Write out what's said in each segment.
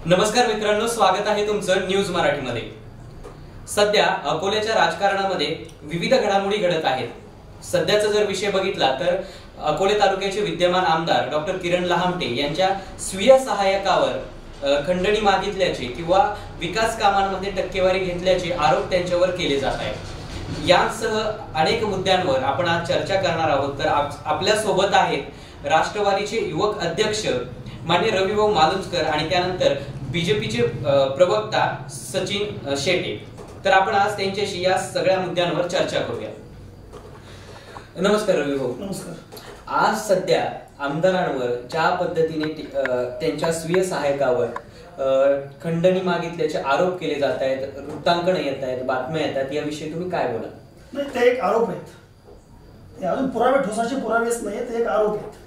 नमस्कार मित्रांनो, स्वागत आहे तुमचं न्यूज मराठीमध्ये। सध्या अकोल्याच्या राजकारणामध्ये विविध घडामोडी घडत आहेत। सध्याचा जर विषय बघितला तर अकोले तालुक्याचे विद्यमान आमदार डॉक्टर किरण लहामटे यांच्या स्वीय सहाय्यकावर खंडणी मागितल्याचे किंवा विकास कामांमध्ये टक्केवारी घेतल्याचे आरोप त्यांच्यावर केले जात आहेत। यासह अनेक मुद्द्यांवर आपण आज चर्चा करणार आहोत। तर आपल्या सोबत आहेत राष्ट्रवादीचे युवक अध्यक्ष मान्य रविभाऊ मालुंजकर आणि त्यानंतर बीजेपीचे प्रवक्ता सचिन शेटे। तर आपण आज त्यांच्याशी या सगळ्या मुद्द्यांवर चर्चा करूया। नमस्कार रविभाऊ। नमस्कार। आज सध्या आमदारांवर ज्या पद्धतीने त्यांच्या स्वीय सहाय्यकावर खंडणी मागितल्याचे आरोप केले जात आहेत, वृत्तांकन येत आहेत, बातम्या येतात, याविषयी तुम्ही काय बोला? नाही, ते एक आरोप आहेत, ते अजून पुरावे ठोसाचे पुरावेच नाही, ते एक आरोप आहेत।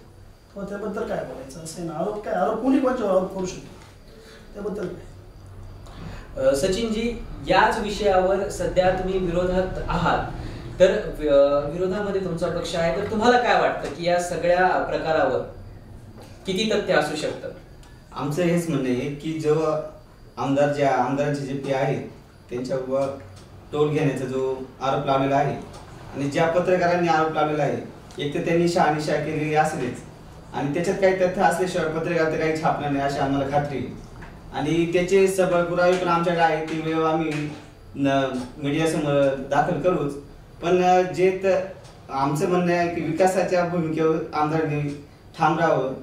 तो त्याबद्दल काय बोलायचं असे ना, आरोप काय, आरोप कोणी कोणत्यावर आरोप करू शकतो त्याबद्दल काय? सचिनजी, याच विषयावर सध्या तुम्ही विरोधात आहात, तर विरोधामध्ये तुमचा पक्ष आहे, तर तुम्हाला काय वाटतं की या सगळ्या प्रकारावर किती तथ्य असू शकतं? आमचं हेच म्हणणं आहे की जेव्हा आमदारांचे जे पी आहेत त्यांच्यावर टोल घेण्याचा जो आरोप लावलेला आहे आणि ज्या पत्रकारांनी आरोप लावलेला आहे, एक तर त्यांनी शहानिशा केलेली असेलच आणि त्याच्यात काही तथ्य असल्याशिवाय पत्रकार तर काही छापणार नाही अशी आम्हाला खात्री आहे। आणि त्याचे सबळ पुरावे पण आमच्याकडे आहे, ती वेळ आम्ही मीडियासमोर दाखल करूच। पण जे आमचं म्हणणं आहे की विकासाच्या भूमिकेवर आमदारांनी ठाम राहावं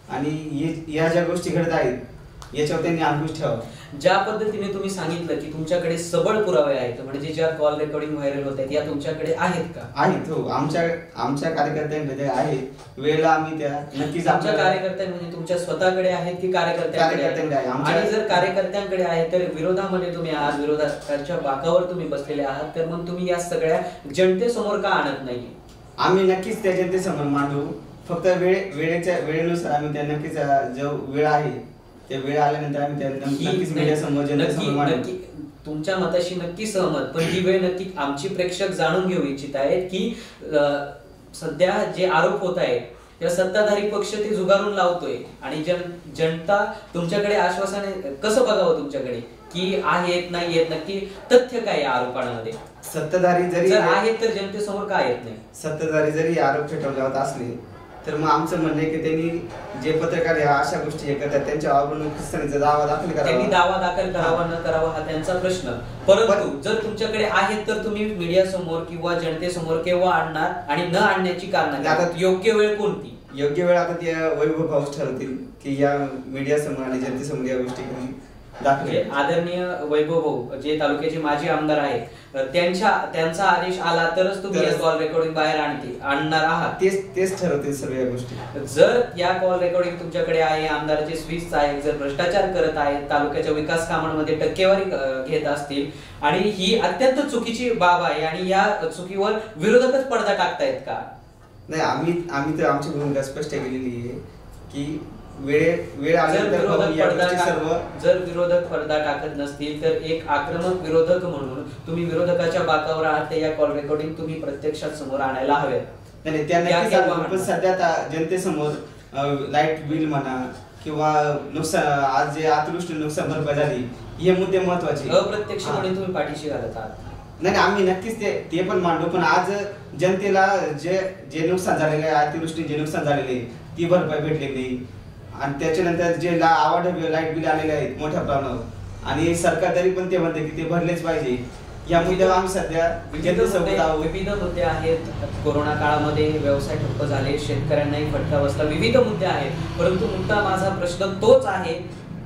आणि या ज्या गोष्टी घडत आहेत याच्यावर त्यांनी अंकुश ठेवावा। ज्या पद्धतीने तुम्ही सांगितलं की तुमच्याकडे सबळ पुरावे आहेत, म्हणजे ज्या कॉल रेकॉर्डिंग व्हायरल होत आहेत, या तुमच्याकडे आहेत का? आहेत, हो, आमच्या कार्यकर्त्यांकडे आहे। वेळेला आम्ही त्या नक्कीच आमच्या कार्यकर्त्यांकडे म्हणजे तुमच्या स्वतःकडे आहेत की कार्यकर्त्यांकडे आहे? आणि जर कार्यकर्त्यांकडे आहे तर विरोधामध्ये तुम्ही आहात, विरोधाच्या बाकावर तुम्ही बसलेले आहात, तर मग तुम्ही या सगळ्या जनतेसमोर का आणत नाही? आम्ही नक्कीच त्या जनतेसमोर मांडू, फक्त वेळेनुसार आम्ही त्या नक्कीच जो वेळ आहे त्या वेळ आल्यानंतर आम्ही त्या नक्कीच मीडियासमोर जनतेसमोर मांडू। तुमच्या मताशी नक्की सहमत, पण ही वेळ नक्की आमची प्रेक्षक जाणून घेऊ इच्छित आहेत की सध्या जे आरोप होत आहेत त्या सत्ताधारी पक्ष ते जुगारून लावतोय आणि जनता तुमच्याकडे आश्वासाने कसं बघावं तुमच्याकडे की आहेत नाही येत, नक्की तथ्य काय या आरोपांमध्ये? सत्ताधारी जरी आहेत तर जनतेसमोर काय येत नाही? सत्ताधारी जरी आरोप फेटाळले असले तर मग आमचं म्हणणं आहे की त्यांनी जे पत्रकार ह्या अशा गोष्टी हे करतात त्यांच्यावर दावा दाखल करावा। त्यांनी दावा दाखल करावा न करावा हा त्यांचा प्रश्न, परंतु जर तुमच्याकडे आहेत तर तुम्ही मीडिया समोर किंवा जनतेसमोर केव्हा आणणार आणि न आणण्याची कारण आता योग्य वेळ कोणती? योग्य वेळ आता त्या वैभव भाऊच ठरवतील की या मीडिया समोर आणि जनतेसमोर या गोष्टी दाखल। आदरणीय वैभव भाऊ जे तालुक्याचे माजी आमदार आहेत, त्यांचा आदेश आला तरच तुम्ही या कॉल रेकॉर्डिंग बाहेर आणणार आहात? तेच ठरवतील सर्व या गोष्टी। जर या कॉल रेकॉर्डिंग तुमच्याकडे आहे, आमदाराचे स्विच आहे, जर भ्रष्टाचार करत आहेत, तालुक्याच्या विकास कामांमध्ये टक्केवारी घेत असतील आणि ही अत्यंत चुकीची बाब आहे आणि या चुकीवर विरोधकच पडदा टाकतायत का? नाही, आम्ही तर आमची भूमिका स्पष्ट केलेली आहे की वेळ आल्यानंतर जर विरोधक पडदा टाकत नसतील तर एक आक्रमक विरोधक म्हणून तुम्ही विरोधकाच्या बाकावर आहात, या कॉल रेकॉर्डिंग तुम्ही प्रत्यक्षात समोर आणायला हव्यात। नाही, त्या सध्या जनतेसमोर लाईट बिल म्हणा किंवा नुकसान, आज जे अतिवृष्टी नुकसान भरपाई झाली, हे मुद्दे महत्वाचे अप्रत्यक्षपणे तुम्ही पाठीशी घालत आहात। नाही, आम्ही नक्कीच ते पण मांडू, पण आज जनतेला जे नुकसान झालेलं आहे, अतिवृष्टी जे नुकसान झालेले ती भरपाई भेटलेली नाही आणि त्याच्यानंतर जे लाईट बिल आलेले आहेत मोठ्या प्रमाणावर आणि सरकार तरी पण ते म्हणते की ते भरलेच पाहिजे। या मुद्द्यावर आम्ही सध्या विविध मुद्दे आहेत। कोरोना काळामध्ये व्यवसाय ठप्प झाले, शेतकऱ्यांनाही फटका बसला, विविध मुद्दे आहेत, परंतु मुद्दा माझा प्रश्न तोच आहे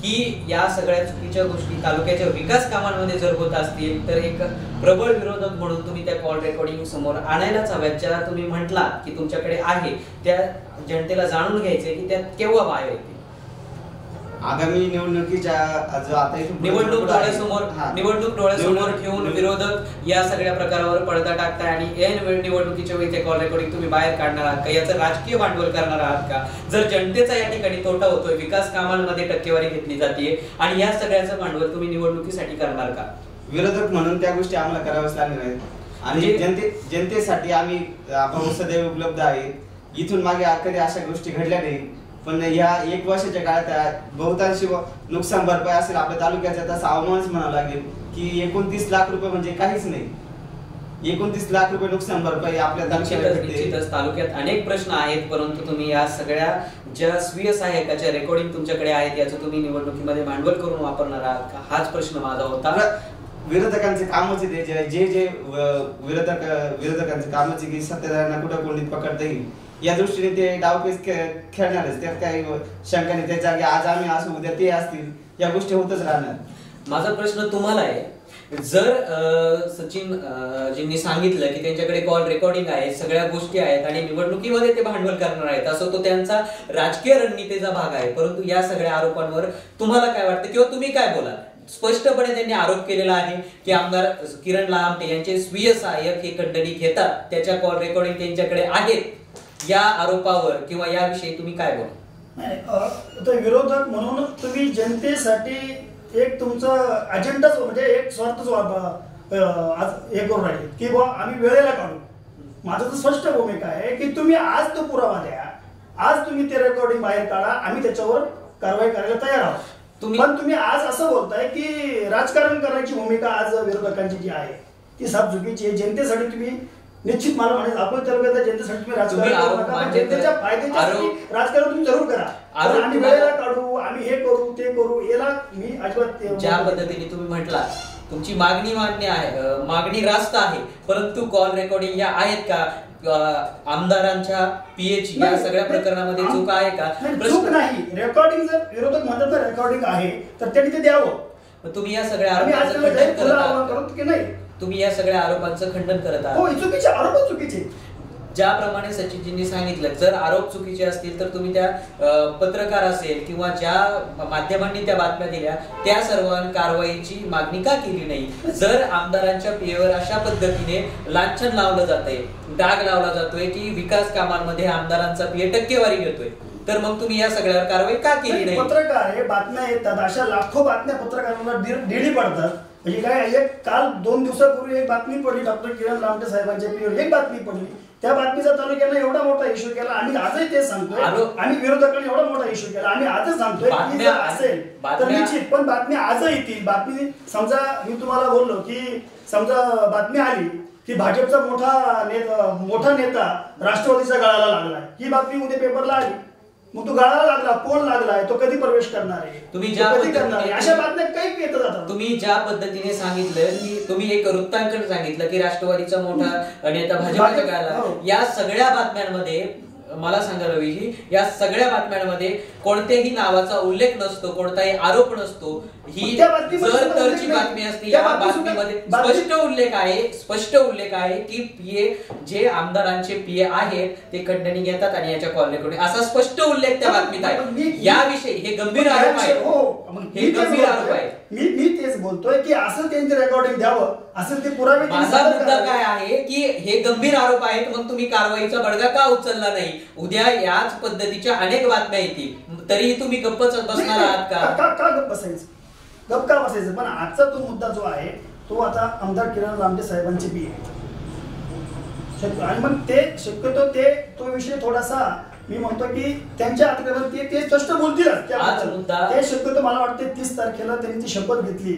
की या सगळ्या चुकीच्या गोष्टी तालुक्याच्या विकास कामांमध्ये जर होत असतील तर एक प्रबळ विरोधक म्हणून तुम्ही त्या कॉल रेकॉर्डिंग समोर आणायलाच हव्यात। ज्या तुम्ही म्हटलात की तुमच्याकडे आहे त्या जनतेला जाणून घ्यायचे की त्यात केव्हा बाहेर येते। आगामी निवडणुकीच्या निवडणूक डोळ्यासमोर ठेवून विरोधक या सगळ्या प्रकारावर पडदा टाकताय आणि ऐन वेळ निवडणुकीच्या वेळी ते कॉल रेकॉर्डिंग तुम्ही बाहेर काढणार आहात का? याचं राजकीय भांडवल करणार आहात का? जर जनतेचा या ठिकाणी तोटा होतोय, विकास कामांमध्ये टक्केवारी घेतली जाते आणि या सगळ्याचं भांडवल तुम्ही निवडणुकीसाठी करणार का? विरोधक म्हणून त्या गोष्टी आम्हाला कराव्याच लागणार आहेत आणि जनतेसाठी आम्ही सदैव उपलब्ध आहे। इथून मागे कधी अशा गोष्टी घडल्या नाही, पण या 1 वर्षाच्या काळात बहुतांशी नुकसान भरपाई असेल आपल्या तालुक्याचा, तसा अवमानच म्हणावं लागेल की 29 लाख रुपये म्हणजे काहीच नाही. 29 लाख रुपये नुकसान भरपाई आपल्या निश्चितच तालुक्यात अनेक प्रश्न आहेत, परंतु तुम्ही या सगळ्या ज्या स्वीय सहाय्यकाच्या रेकॉर्डिंग तुमच्याकडे आहेत याचं तुम्ही निवडणुकीमध्ये भांडवल करून वापरणार आहात का, हाच प्रश्न माझा होता. विरोधकांचे कामच जे जे विरोधकांचे कामच की सत्ताधाऱ्यांना कुठं कोणीत पकडता येईल या दृष्टीने ते डावपेच खेळणारच, त्यात काही शंका नाही. त्या जागी आज आम्ही असू उद्या ते असतील, या गोष्टी होतच राहणार. माझा प्रश्न तुम्हाला आहे, जर सचिन जींनी सांगितलं की त्यांच्याकडे कॉल रेकॉर्डिंग आहे, सगळ्या गोष्टी आहेत आणि निवडणुकीमध्ये ते भांडवल करणार आहेत, असं तो त्यांचा राजकीय रणनीतीचा भाग आहे, परंतु या सगळ्या आरोपांवर तुम्हाला काय वाटतं किंवा तुम्ही काय बोला? स्पष्टपणे त्यांनी आरोप केलेला आहे की आमदार किरण लहामटे यांचे स्वीय सहाय्यक हे खंडणी घेतात, त्याच्या कॉल रेकॉर्डिंग त्यांच्याकडे आहेत. या आरोपावर किंवा याविषयी तुम्ही काय बोला? नाही, विरोधक म्हणून तुम्ही जनतेसाठी एक तुमचं अजेंडाच म्हणजे एक स्वार्थच आज हे करून राहिले की बुवा आम्ही वेळेला काढू. माझं तर स्पष्ट भूमिका आहे की तुम्ही आज तो पुरावा द्या, आज तुम्ही ते रेकॉर्डिंग बाहेर काढा, आम्ही त्याच्यावर कारवाई करायला तयार आहोत. पण तुम्ही आज असं बोलताय की राजकारण करण्याची भूमिका आज विरोधकांची जी आहे ती साफ चुकीची आहे. जनतेसाठी तुम्ही निश्चित मला म्हणायचं आपण तालुक्यात जनतेसाठी तुम्ही राजकारण जनतेच्या फायद्यासाठी राजकारण तुम्ही जरूर करा. आम्ही वेळेला काढू, आम्ही हे करू ते करू, याला मी अजिबात. ज्या पद्धतीने तुम्ही म्हटला तुमची मागणी मान्य आहे, मागणी रास्त आहे, परंतु कॉल रेकॉर्डिंग या आहेत का? आमदारांच्या पीएची या सगळ्या प्रकरणामध्ये चूक आहे का? चूक नाही. रेकॉर्डिंग जर विरोधक म्हणतात तर रेकॉर्डिंग आहे तर त्यांनी ते द्यावं. तुम्ही या सगळ्या आरोपांचं खंडन करत आहात की नाही? तुम्ही या सगळ्या आरोपांचं खंडन करत आहात? हो, चुकीचे आरोप चुकीचे. ज्याप्रमाणे सचिनजींनी सांगितलं, जर आरोप चुकीचे असतील तर तुम्ही त्या पत्रकार असेल किंवा ज्या माध्यमांनी त्या बातम्या दिल्या त्या सर्व कारवाईची मागणी का केली नाही? जर आमदारांच्या पीएवर अशा पद्धतीने लांछन लावलं जातंय, डाग लावला जातोय की विकास कामांमध्ये आमदारांचा पीए टक्केवारी घेतोय, तर मग तुम्ही या सगळ्यावर कारवाई का केली नाही? पत्रकार हे बातम्या येतात, अशा लाखो बातम्या पत्रकारांना डेली पडतात. म्हणजे काय, एक काल 2 दिवसापूर्वी एक बातमी पडली डॉक्टर किरण लहामटे साहेबांच्या पीएवर, एक बातमी पडली, त्या बातमीचा तालुक्याला एवढा मोठा इश्यू केला. आम्ही आजही तेच सांगतोय, आम्ही विरोधकांनी एवढा मोठा इश्यू केला, आम्ही आजच सांगतोय की जर असेल तर निश्चित, पण बातमी आजही येतील. बातमी समजा मी तुम्हाला बोललो की समजा बातमी आली की भाजपचा मोठा नेता राष्ट्रवादीच्या गळाला लागलाय, ही बातमी उद्या पेपरला आली, मग तो गळाला लागला, कोण लागलाय, तो कधी प्रवेश करणार आहे, तुम्ही ज्या अशा बातम्या काही येत जातात. तुम्ही ज्या पद्धतीने सांगितलं की तुम्ही एक वृत्तांकन सांगितलं की राष्ट्रवादीचा मोठा नेता भाजपच्या गळाला, या सगळ्या बातम्यांमध्ये मला सांगा रवीजी, या सगळ्या बातम्यांमध्ये कोणत्याही नावाचा उल्लेख नसतो, कोणताही आरोप नसतो. ही जर तरची बातमी असते, या बातमीमध्ये स्पष्ट उल्लेख आहे की पीए जे आमदारांचे पीए आहेत ते खंडणी घेतात आणि याच्या कॉल रेकॉर्डिंग, असा स्पष्ट उल्लेख त्या बातमीत आहे. याविषयी हे गंभीर आरोप आहे, हे गंभीर आरोप आहे. मी तेच बोलतोय की असं त्यांचे रेकॉर्डिंग द्यावं, असं ते पुरावे. माझा मुद्दा काय आहे की हे गंभीर आरोप आहेत, मग तुम्ही कारवाईचा बडगा का उचलला नाही? उद्या याच पद्धतीच्या अनेक बातम्या येतील, तरीही तुम्ही गप्पच बसणार आहात का? का गप्प बसायचं? गप्प का बसायचं? पण आजचा तो मुद्दा जो आहे तो आता आमदार किरण लहामटे साहेबांचे पीए आणि मग ते शक्यतो तो विषय थोडासा मी म्हणतो की त्यांच्या अतिक्रमण ते स्पष्ट बोलतीलच. ते शक्यतो मला वाटते 30 तारखेला त्यांनी ती शपथ घेतली,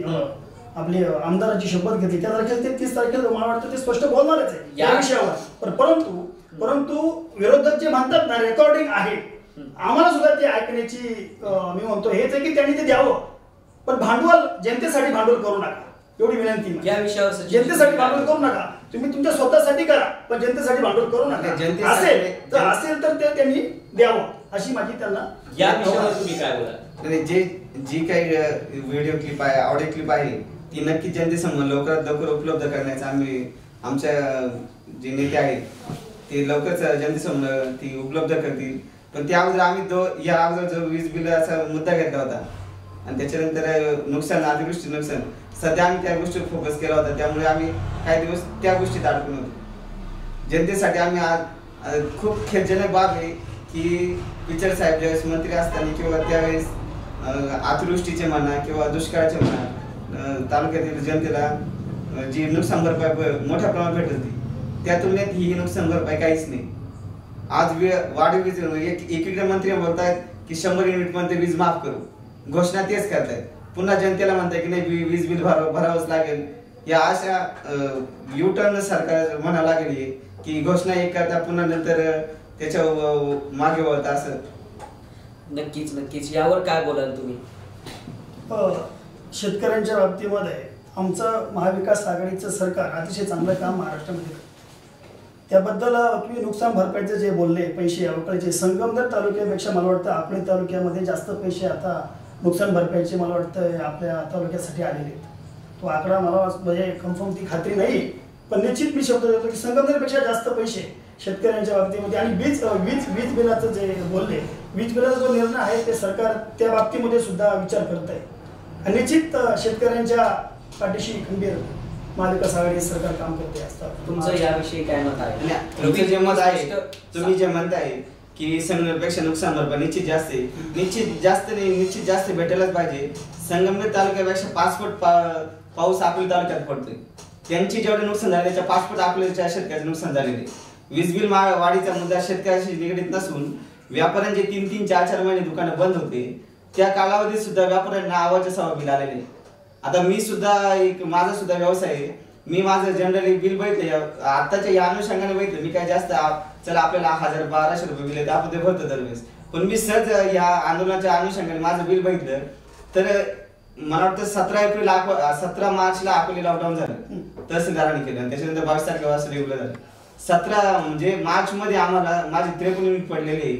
आपली आमदाराची शपथ घेतली, त्या तारखेला ते 30 तारखेला मला वाटतं ते स्पष्ट बोलणारच आहे या विषयावर. परंतु विरोधक जे म्हणतात ना रेकॉर्डिंग आहे, आम्हाला सुद्धा ते ऐकण्याची मी म्हणतो हेच आहे की त्यांनी ते द्यावं, पण भांडवल जनतेसाठी भांडवल करू नका, एवढी विनंती. या विषयावर जनतेसाठी भांडवल करू नका, तुम्ही तुमच्या स्वतःसाठी करा, पण जनतेसाठी भांडवल करू नका. असेल तर ते त्यांनी द्यावं अशी माझी त्यांना. या विषयावर तुम्ही काय बोला? जी काही व्हिडिओ क्लिप आहे, ऑडिओ क्लिप आहे, ती नक्की जनतेसमोर लवकरात लवकर उपलब्ध करण्याचा आम्ही आमच्या जे नेते आहेत ते लवकरच जनतेसमोर ती उपलब्ध करतील. पण त्या अगोदर आम्ही या अगोदर जो वीज बिलाचा मुद्दा घेतला होता आणि त्याच्यानंतर नुकसान, अतिवृष्टी नुकसान, सध्या आम्ही त्या गोष्टीवर फोकस केला होता, त्यामुळे आम्ही काही दिवस त्या गोष्टीत अडकून होतो. जनतेसाठी आम्ही आज खूप खेदजनक बाब आहे की पिचड साहेब ज्यावेळेस मंत्री असताना किंवा त्यावेळेस अतिवृष्टीचे म्हणा किंवा दुष्काळाचे म्हणा तालुक्यातील जनतेला जी नुकसान भरपाई मोठ्या प्रमाणात भेटत होती, त्या तुलनेत ही नुकसान भरपाई काहीच नाही. आज वाढीव एकीकडे मंत्री बोलतायत की 100 युनिट मध्ये वीज माफ करू, घोषणा तेच करतायत. पुन्हा जनतेला म्हणताय की नाही वीज बिल भरावंच लागेल. या अशा युटर्न सरकार म्हणावं लागेल की घोषणा एक करता पुन्हा नंतर त्याच्या मागे वळता. असं नक्कीच नक्कीच यावर काय बोलाल तुम्ही? शेतकऱ्यांच्या बाबतीमध्ये आमचं महाविकास आघाडीचं सरकार अतिशय चांगलं काम महाराष्ट्रामध्ये करतं. त्याबद्दल तुम्ही नुकसान भरपाईचे जे बोलले पैसे अवकळीचे, संगमनेर तालुक्यापेक्षा मला वाटतं अकोले तालुक्यामध्ये जास्त पैसे आता नुकसान भरपाईचे मला वाटतं आपल्या तालुक्यासाठी आलेले आहेत. तो आकडा मला म्हणजे कन्फर्म ती खात्री नाही, पण निश्चित मी शब्द देतो की संगमनेरपेक्षा जास्त पैसे शेतकऱ्यांच्या बाबतीमध्ये. आणि वीज बिलाचं जे बोलले, वीज बिलाचा जो निर्णय आहे ते सरकार त्या बाबतीमध्ये सुद्धा विचार करत आहे. आणि निश्चित शेतकऱ्यांच्या पाठीशी खंबीर महाविकास आघाडी सरकार काम करते असतात. तुमचं याविषयी काय मत आहे? तुमचं जे मत आहे, तुम्ही जे म्हणताय की संगमनेरपेक्षा नुकसान भरपाई निश्चित जास्त आहे, निश्चित जास्त भेटायलाच पाहिजे. संगमनेर तालुक्यापेक्षा 5 फूट पाऊस आपल्या तालुक्यात पडतोय. त्यांची जेवढे नुकसान झाले त्याच्या 5 फूट आपल्या शेतकऱ्याचे नुकसान झालेले. वीज बिल वाढीचा मुद्दा शेतकऱ्याशी निगडीत नसून व्यापाऱ्यांचे 3-3, 4-4 महिने दुकानं बंद होते, त्या कालावधीत सुद्धा व्यापाऱ्यांना आवाजचं सवा बिल आलेले. आता मी सुद्धा माझा सुद्धा व्यवसाय आहे, मी माझं जनरली बिल बघितले आताच्या या अनुषंगाने बघितलं. मी काय जास्त चला आपल्याला 1000-1200 रुपये बिल येतं आपण ते भरतो दरवेळेस, पण मी सहज या आंदोलनाच्या अनुषंगाने माझं बिल बघितलं तर मला वाटतं 17 मार्चला अकोले लॉकडाऊन झालं, तहसीलदारांनी केलं. त्याच्यानंतर 22 तारखेपासून रेग्युलर झालं. 17 म्हणजे मार्च मध्ये आम्हाला माझे 53 युनिट पडलेले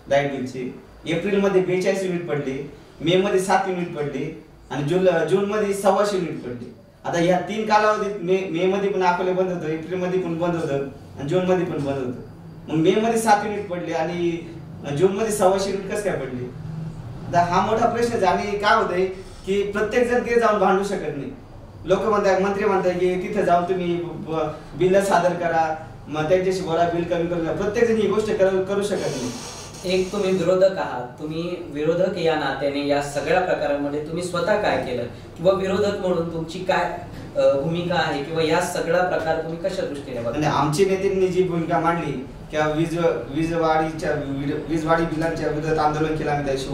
लाईट बिलचे, एप्रिल मध्ये 42 युनिट पडले, मे मध्ये 7 युनिट पडले आणि जून मध्ये 125 युनिट पडले. आता या 3 कालावधीत मे मध्ये पण अकोले बंद होतं, एप्रिल मध्ये पण बंद होतं आणि जून मध्ये पण बंद होतं. मग मे मध्ये 7 युनिट पडले आणि जून मध्ये 125 युनिट कसं काय पडले? आता हा मोठा प्रश्न. आणि काय होतंय की प्रत्येक जण ते जाऊन भांडू शकत नाही. लोक म्हणतात, मंत्री म्हणतात की तिथे जाऊन तुम्ही बिल सादर करा, मग त्यांच्याशी बोला, बिल कमी करू. प्रत्येक जण ही गोष्ट करू शकत नाही. एक तुम्ही विरोधक आहात, तुम्ही विरोधक या नात्याने या सगळ्या प्रकारांमध्ये तुम्ही स्वतः काय केलं किंवा विरोधक म्हणून तुमची काय भूमिका आहे किंवा या सगळा प्रकार तुम्ही कशा दृष्टीने बघता? आमच्या नेत्यांनी जी भूमिका मांडली किंवा वीज वाढी बिलांच्या विरोधात आंदोलन केलं आम्ही, त्याची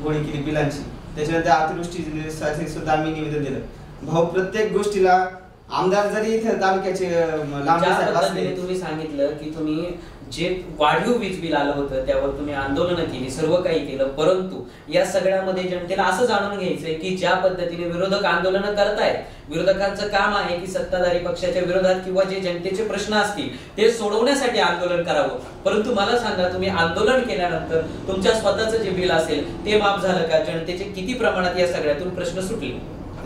होळी केली बिलांची. त्याच्यानंतर अतिवृष्टी सुद्धा आम्ही निवेदन दिलं. भाऊ प्रत्येक गोष्टीला आमदार जरी इथे तालुक्याचे तुम्ही सांगितलं की तुम्ही जे वाढीव वीज बिल आलं होतं त्यावर तुम्ही आंदोलनं केली, सर्व काही केलं, परंतु या सगळ्यामध्ये जनतेला असं जाणून घ्यायचंय की ज्या पद्धतीने विरोधक आंदोलनं करतायत, विरोधकांचं काम आहे की सत्ताधारी पक्षाच्या विरोधात किंवा जे जनतेचे प्रश्न असतील ते सोडवण्यासाठी आंदोलन करावं. परंतु मला सांगा, तुम्ही आंदोलन केल्यानंतर तुमच्या स्वतःचं जे बिल असेल ते माफ झालं का? जनतेचे किती प्रमाणात या सगळ्यातून प्रश्न सुटले?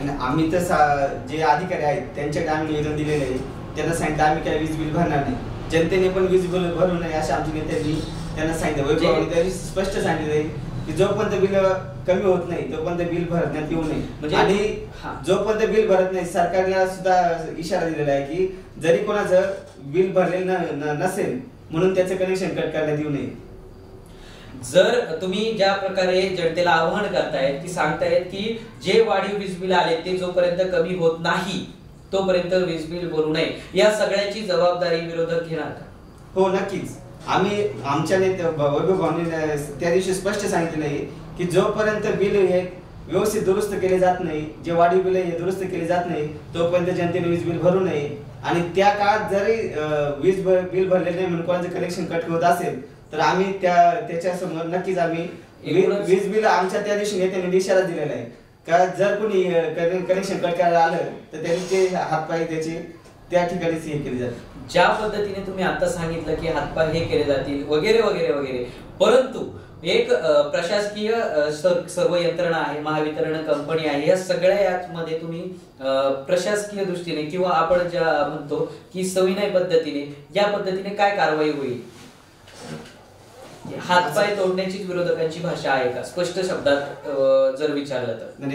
आम्ही तर जे अधिकारी आहेत त्यांच्याकडे आम्ही निवेदन दिलेलं आहे, त्यांना सांगितलं आम्ही काय वीज बिल भरणार नाही, जनतेने पण वीज बिल भरू नये अशा आमच्या नेत्यांनी त्यांना सांगितलं. वैभवांनी त्यांनी स्पष्ट सांगितलंय की जोपर्यंत बिल कमी होत नाही तोपर्यंत बिल भरण्यात येऊ नये. आणि जोपर्यंत बिल भरत नाही, सरकारला सुद्धा इशारा दिलेला आहे की जरी कोणाचं बिल भरलेलं नसेल म्हणून त्याचं कनेक्शन कट करण्यात येऊ नये. जर तुम्ही ज्या प्रकारे जनतेला आवाहन करतायत की सांगतायत की जे वाढीव वीज बिल आले ते जोपर्यंत कमी होत नाही तोपर्यंत वीज बिल भरू नये, या सगळ्याची जबाबदारी विरोधक घेणार का? हो नक्कीच. आम्ही आमच्या नेते वैभवांनी त्या दिवशी स्पष्ट सांगितलेलं आहे की जोपर्यंत बिल हे व्यवस्थित दुरुस्त केले जात नाही, जे वाढीव बिल हे दुरुस्त केले जात नाही तोपर्यंत जनतेने वीज बिल भरू नये. आणि त्या काळात जरी वीज बिल भरले नाही म्हणून कोणाचं कनेक्शन कट होत असेल तर आम्ही त्याच्या समोर नक्कीच आम्ही वीज बिल आमच्या त्या दिवशी नेत्यांनी इशारा दिलेला आहे का जर कोणी कनेक्शन कट करायला आलं तर त्यांचे हातपाय त्याचे त्या ठिकाणीच हे केले जातात. ज्या पद्धतीने तुम्ही आता सांगितलं की हातपाय हे केले जातील वगैरे वगैरे वगैरे, परंतु एक प्रशासकीय सर्व यंत्रणा आहे, महावितरण कंपनी आहे, या सगळ्या यामध्ये तुम्ही प्रशासकीय दृष्टीने किंवा आपण ज्या म्हणतो की सविनय पद्धतीने या पद्धतीने काय कारवाई होईल? हातपाय तोडण्याची विरोधकांची भाषा आहे का? स्पष्ट शब्दात जर विचारलं तर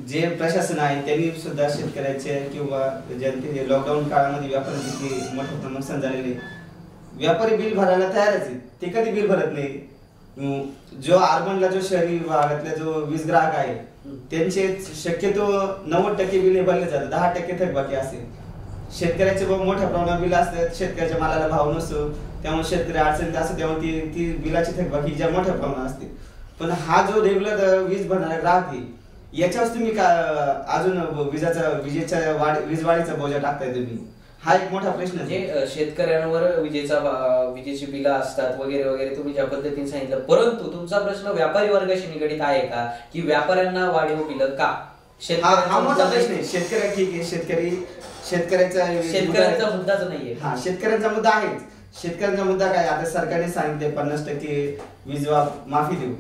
जे प्रशासन आहे त्यांनी सुद्धा शेतकऱ्याचे किंवा जनते लॉकडाऊन काळामध्ये व्यापाऱ्यांचे मोठं नुकसान झालेले, व्यापारी बिल भरायला तयारच आहे, ते कधी बिल भरत नाही. जो अर्बनला जो शहरी भागातला जो वीज ग्राहक आहे त्यांचे शक्यतो 90% बिल भरले जातात, 10% थकबाकी असेल. शेतकऱ्याचे मोठ्या प्रमाणात बिल असतात, शेतकऱ्याच्या मालाला भाव नसतो त्यामुळे शेतकरी अडचणीत असतो, त्यामुळे ती बिलाची थकबाकी ज्या मोठ्या प्रमाणात असते. पण हा जो रेग्युलर वीज भरणारा ग्राहक आहे याच्यावर तुम्ही अजून विजेच्या वीज वाढीचा बोजा टाकताय तुम्ही, हा एक मोठा प्रश्न आहे. म्हणजे शेतकऱ्यांवर विजेची बिलं असतात वगैरे वगैरे तुम्ही ज्या पद्धतीने सांगितलं, परंतु तुमचा प्रश्न व्यापारी वर्गाशी निगडीत आहे का की व्यापाऱ्यांना वाढीव बिलं का? हा मोठा प्रश्न आहे. शेतकरी ठीक आहे, शेतकऱ्यांचा मुद्दाच नाहीये. हा शेतकऱ्यांचा मुद्दा आहेच. शेतकऱ्यांचा मुद्दा काय, आता सरकारने सांगितले 50% वीज माफी देऊ,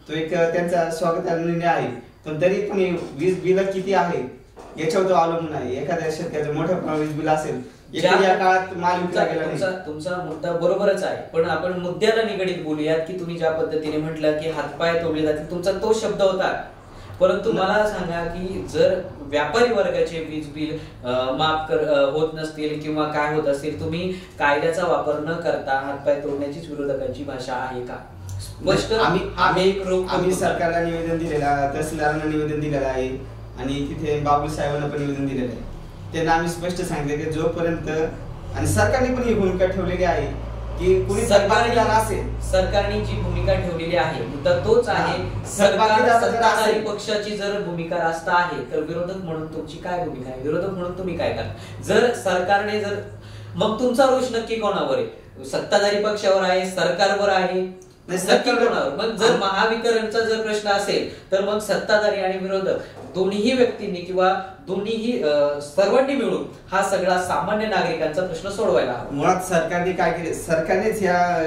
तो एक त्यांचा स्वागतार्ह निर्णय आहे. पण तरी पण वीज बिल किती आहे याच्यावर तो अवलंबून आहे. एखाद्या शेतकऱ्याचं मोठं वीज बिल असेल, या काळात माल विकला गेला नाही. तुमचा मुद्दा बरोबरच आहे, पण आपण मुद्द्याला निगडीत बोलूयात की तुम्ही ज्या पद्धतीने म्हटलं की हातपाय तोडले जातील, तुमचा तो शब्द होता. परंतु मला सांगा की जर व्यापारी वर्गाचे वीज बिल माफ होत नसतील किंवा काय होत असेल, तुम्ही कायद्याचा वापर न करता हातपाय तोडण्याचीच विरोधकांची भाषा आहे का? स्पष्ट आम्ही सरकारला निवेदन दिलेला, तहसीलदारांना निवेदन दिलेलं आहे आणि तिथे बाबू साहेबांना पण निवेदन दिलेलं आहे. त्यांना आम्ही स्पष्ट सांगितले की जोपर्यंत, आणि सरकारने पण ही भूमिका ठेवलेली आहे की कुणी थकबाकीदार असेल, सरकारने जी भूमिका ठेवलेली आहे मुद्दा तोच आहे. सत्ताधारी पक्षाची जर भूमिका रास्त आहे तर विरोधक म्हणून तुमची काय भूमिका आहे? विरोधक म्हणून तुम्ही काय करा? जर सरकारने मग तुमचा रोष नक्की कोणावर आहे? सत्ताधारी पक्षावर आहे, सरकारवर आहे, नक्की कोणावर? मग जर महावितरणचा जर प्रश्न असेल तर मग सत्ताधारी आणि विरोधक दोन्ही व्यक्तींनी किंवा दोन्हीही सर्वांनी मिळून हा सगळा सामान्य नागरिकांचा प्रश्न सोडवायला हवा. मुळात सरकारने काय केले, सरकारनेच या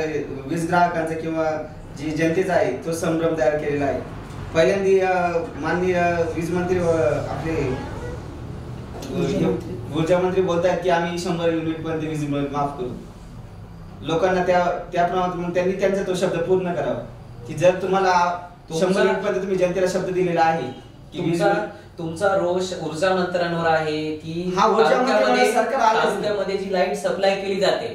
वीज ग्राहकांचा किंवा जी जनतेचा आहे तो संभ्रम तयार केलेला आहे. पहिल्यांदा माननीय वीज मंत्री आपले ऊर्जा मंत्री बोलतायत की आम्ही 100 युनिट पर्यंत वीज माफ करू. लोकांना त्याप्रमाणे मग त्यांनी त्यांचा तो शब्द पूर्ण करावा की जर तुम्हाला 100 युनिट पर्यंत तुम्ही जनतेला शब्द दिलेला आहे की तुमचा रोष ऊर्जा मंत्र्यांवर आहे की तालुक्यामध्ये जी लाईट सप्लाय केली जाते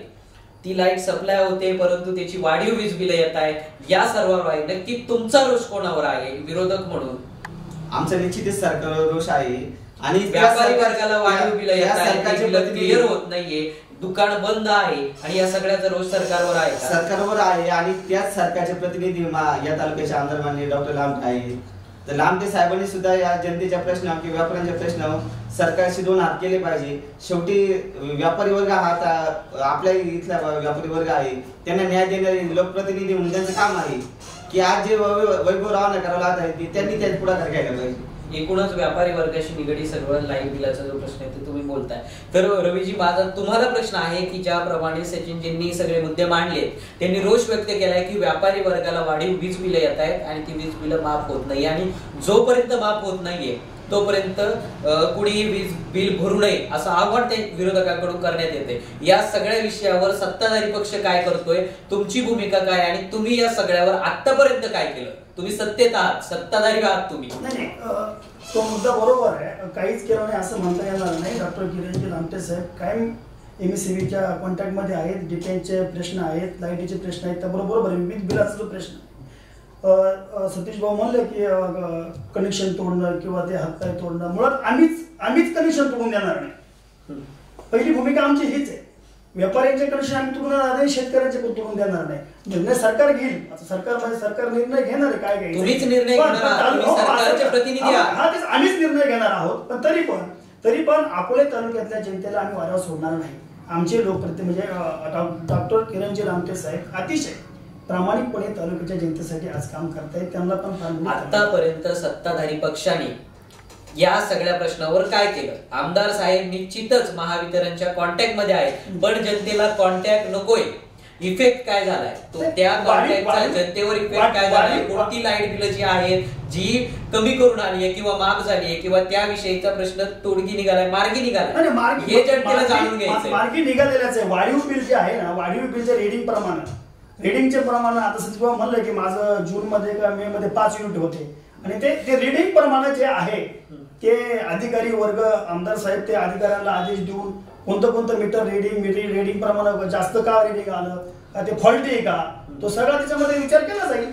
ती लाईट सप्लाय होते परंतु त्याची वाढीव वीज बिल येत आहेत, या सर्वांवर आहे. नक्की तुमचा रोष कोणावर आहे विरोधक म्हणून? आमचा निश्चितच सरकारवर रोष आहे आणि व्यापारी वर्गाला वाढीव बिल येत आहेत, क्लिअर होत नाहीये, दुकान बंद आहे आणि या सगळ्याचा रोष सरकारवर आहे. सरकारवर आहे आणि त्याच सरकारचे प्रतिनिधी या तालुक्याचे आमदार माननीय डॉक्टर लामटे आहेत. तर लामटे साहेबांनी सुद्धा या जनतेच्या प्रश्नावर किंवा व्यापाऱ्यांच्या प्रश्नावर सरकारशी 2 हात केले पाहिजे. शेवटी व्यापारी वर्ग हा आपल्या इथला व्यापारी वर्ग आहे, त्यांना न्याय देणारे लोकप्रतिनिधी म्हणून त्यांचं काम आहे की आज जे वैभव रवाना करावं लागत आहे त्यांनी त्यात पुढाकार घ्यायला पाहिजे. एकूणच व्यापारी वर्गाशी निगडीत सर्व लाईट बिलाचा जो प्रश्न आहे ते तुम्ही बोलताय. तर रवीजी, माझा तुम्हाला प्रश्न आहे की ज्याप्रमाणे सचिनजींनी सगळे मुद्दे मांडलेत, त्यांनी रोष व्यक्त केलाय की व्यापारी वर्गाला वाढीव वीज बिलं येत आहेत आणि ती वीज बिलं माफ होत नाही आणि जोपर्यंत माफ होत नाहीये तोपर्यंत कुणी वीज बिल भरू नये असं आव्हान ते विरोधकांकडून करण्यात येते. या सगळ्या विषयावर सत्ताधारी पक्ष काय करतोय, तुमची भूमिका काय आणि तुम्ही या सगळ्यावर आतापर्यंत काय केलं? तुम्ही सत्तेत आहात, सत्ताधारी आहात तुम्ही. नाही, तो मुद्दा बरोबर आहे, काहीच केलं नाही असं म्हणता येणार नाही. डॉक्टर किरणजी लामटे साहेब कायम MSEBच्या कॉन्टॅक्ट मध्ये आहेत, डिफेन्सचे प्रश्न आहेत, लाईटीचे प्रश्न आहेत, त्याबरोबर वीज बिलाचा जो प्रश्न सतीश भाऊ म्हणले की कनेक्शन तोडणं किंवा ते हातपाय तोडणं, मुळात आम्हीच कनेक्शन तोडून देणार नाही. पहिली भूमिका आमची हीच आहे. व्यापाऱ्यांचे कनेक्शन आम्ही तोडून देणार नाही, शेतकऱ्यांचे पण तोडून देणार नाही. निर्णय सरकार घेईल. आता सरकार निर्णय घेणार आहे, काय घ्यायचं तुम्हीच निर्णय घेणार आहात, सरकारचे प्रतिनिधी आहात. आम्हीच निर्णय घेणार आहोत. पण तरी पण अकोले तालुक्यातल्या जनतेला आम्ही वाऱ्यावर सोडणार नाही. आमचे लोकप्रतिनिधी म्हणजे डॉक्टर किरणजी लामटे साहेब अतिशय प्रामाणिकपणे तालुक्याच्या जनतेसाठी आज काम करतायत. त्यांना पण आतापर्यंत सत्ताधारी पक्षाने या सगळ्या प्रश्नावर काय केलं? आमदार साहेब निश्चितच महावितरणच्या कॉन्टॅक्ट मध्ये आहेत, पण जनतेला कॉन्टॅक्ट नकोय. इफेक्ट काय झालाय तो त्या कॉन्टॅक्टचा जनतेवर इफेक्ट काय झालाय? कोणती लाईट बिलं जी आहेत जी कमी करून आली आहे किंवा माफ झाली आहे किंवा त्याविषयीचा प्रश्न तोडगी निघालाय, मार्गी निघालाय, हे जनतेला जाणून घ्यायचं. मार्गी निघालेल्याच आहे. वाढीव बिल जे आहे ना, वाढीव बिलचे रिडिंगचे प्रमाण आता सचिव म्हणलं की माझं जून मध्ये का मे मध्ये 5 युनिट होते आणि ते रिडिंग प्रमाण जे आहे ते अधिकारी वर्ग आमदार साहेब ते अधिकाऱ्यांना आदेश देऊन कोणतं मीटर रिडिंग प्रमाण जास्त का रिडिंग आलं का ते फॉल्टी आहे का, तो सगळा त्याच्यामध्ये विचार केला जाईल.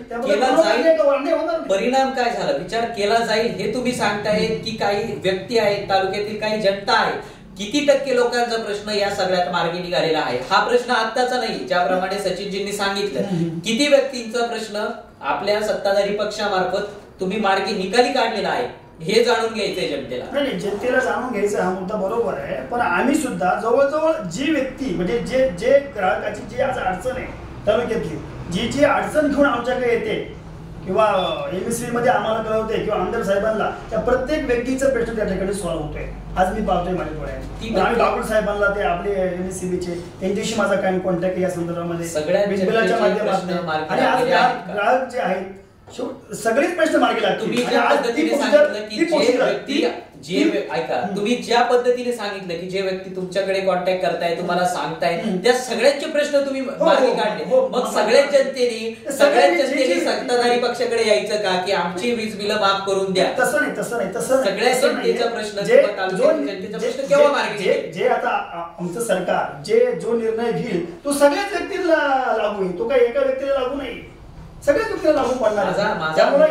परिणाम काय झाला विचार केला जाईल हे तुम्ही सांगताय की काही व्यक्ती आहेत, तालुक्यातील काही जनता आहे, किती टक्के लोकांचा प्रश्न या सगळ्यात मार्गी निघालेला आहे? हा प्रश्न आत्ताचा नाही, ज्याप्रमाणे सचिनजींनी सांगितलं किती व्यक्तींचा प्रश्न आपल्या सत्ताधारी पक्षामार्फत तुम्ही मार्गी निकाली काढलेला आहे, हे जाणून घ्यायचंय जनतेला. नाही, जनतेला जाणून घ्यायचा हा मुद्दा बरोबर आहे, पण आम्ही सुद्धा जवळजवळ जी व्यक्ती म्हणजे जे ग्राहकाची जी आज अडचण आहे तालुक्यातली, जी अडचण घेऊन आमच्याकडे येते किंवा MSC मध्ये आम्हाला कळवते किंवा आमदार साहेबांना, त्या प्रत्येक व्यक्तीचा प्रश्न त्या ठिकाणी सॉल्व्ह होतोय. आज मी पाहतोय माझ्या डोळ्याने. आम्ही डॉक्टर साहेबांना, ते आपले MSCBचे, त्यांच्याशी माझा कायम कॉन्टॅक्ट या संदर्भामध्ये बिलाच्या माध्यमातून. आणि आज ग्राहक जे आहेत सगळेच प्रश्न मार्गी लागतील. तुम्ही ज्या पद्धतीने सांगितलं की तुम्ही ज्या पद्धतीने सांगितलं की जे व्यक्ती तुमच्याकडे कॉन्टॅक्ट करताय, तुम्हाला सांगताय, त्या सगळ्यांचे प्रश्न तुम्ही मार्गी काढले. मग सगळ्याच जनतेने सत्ताधारी पक्षाकडे यायचं का की आमची वीज बिलं माफ करून द्या? तसं नाही. सगळ्या जनतेचा प्रश्न, जनतेचा प्रश्न केव्हा मार्गी? जे आता आमचं सरकार जो निर्णय घेईल तो सगळ्याच व्यक्तीला लागू आहे, तो काही एका व्यक्तीला लागू नाही, सगळ्याच व्यक्तीला लागू पडणार. त्यामुळे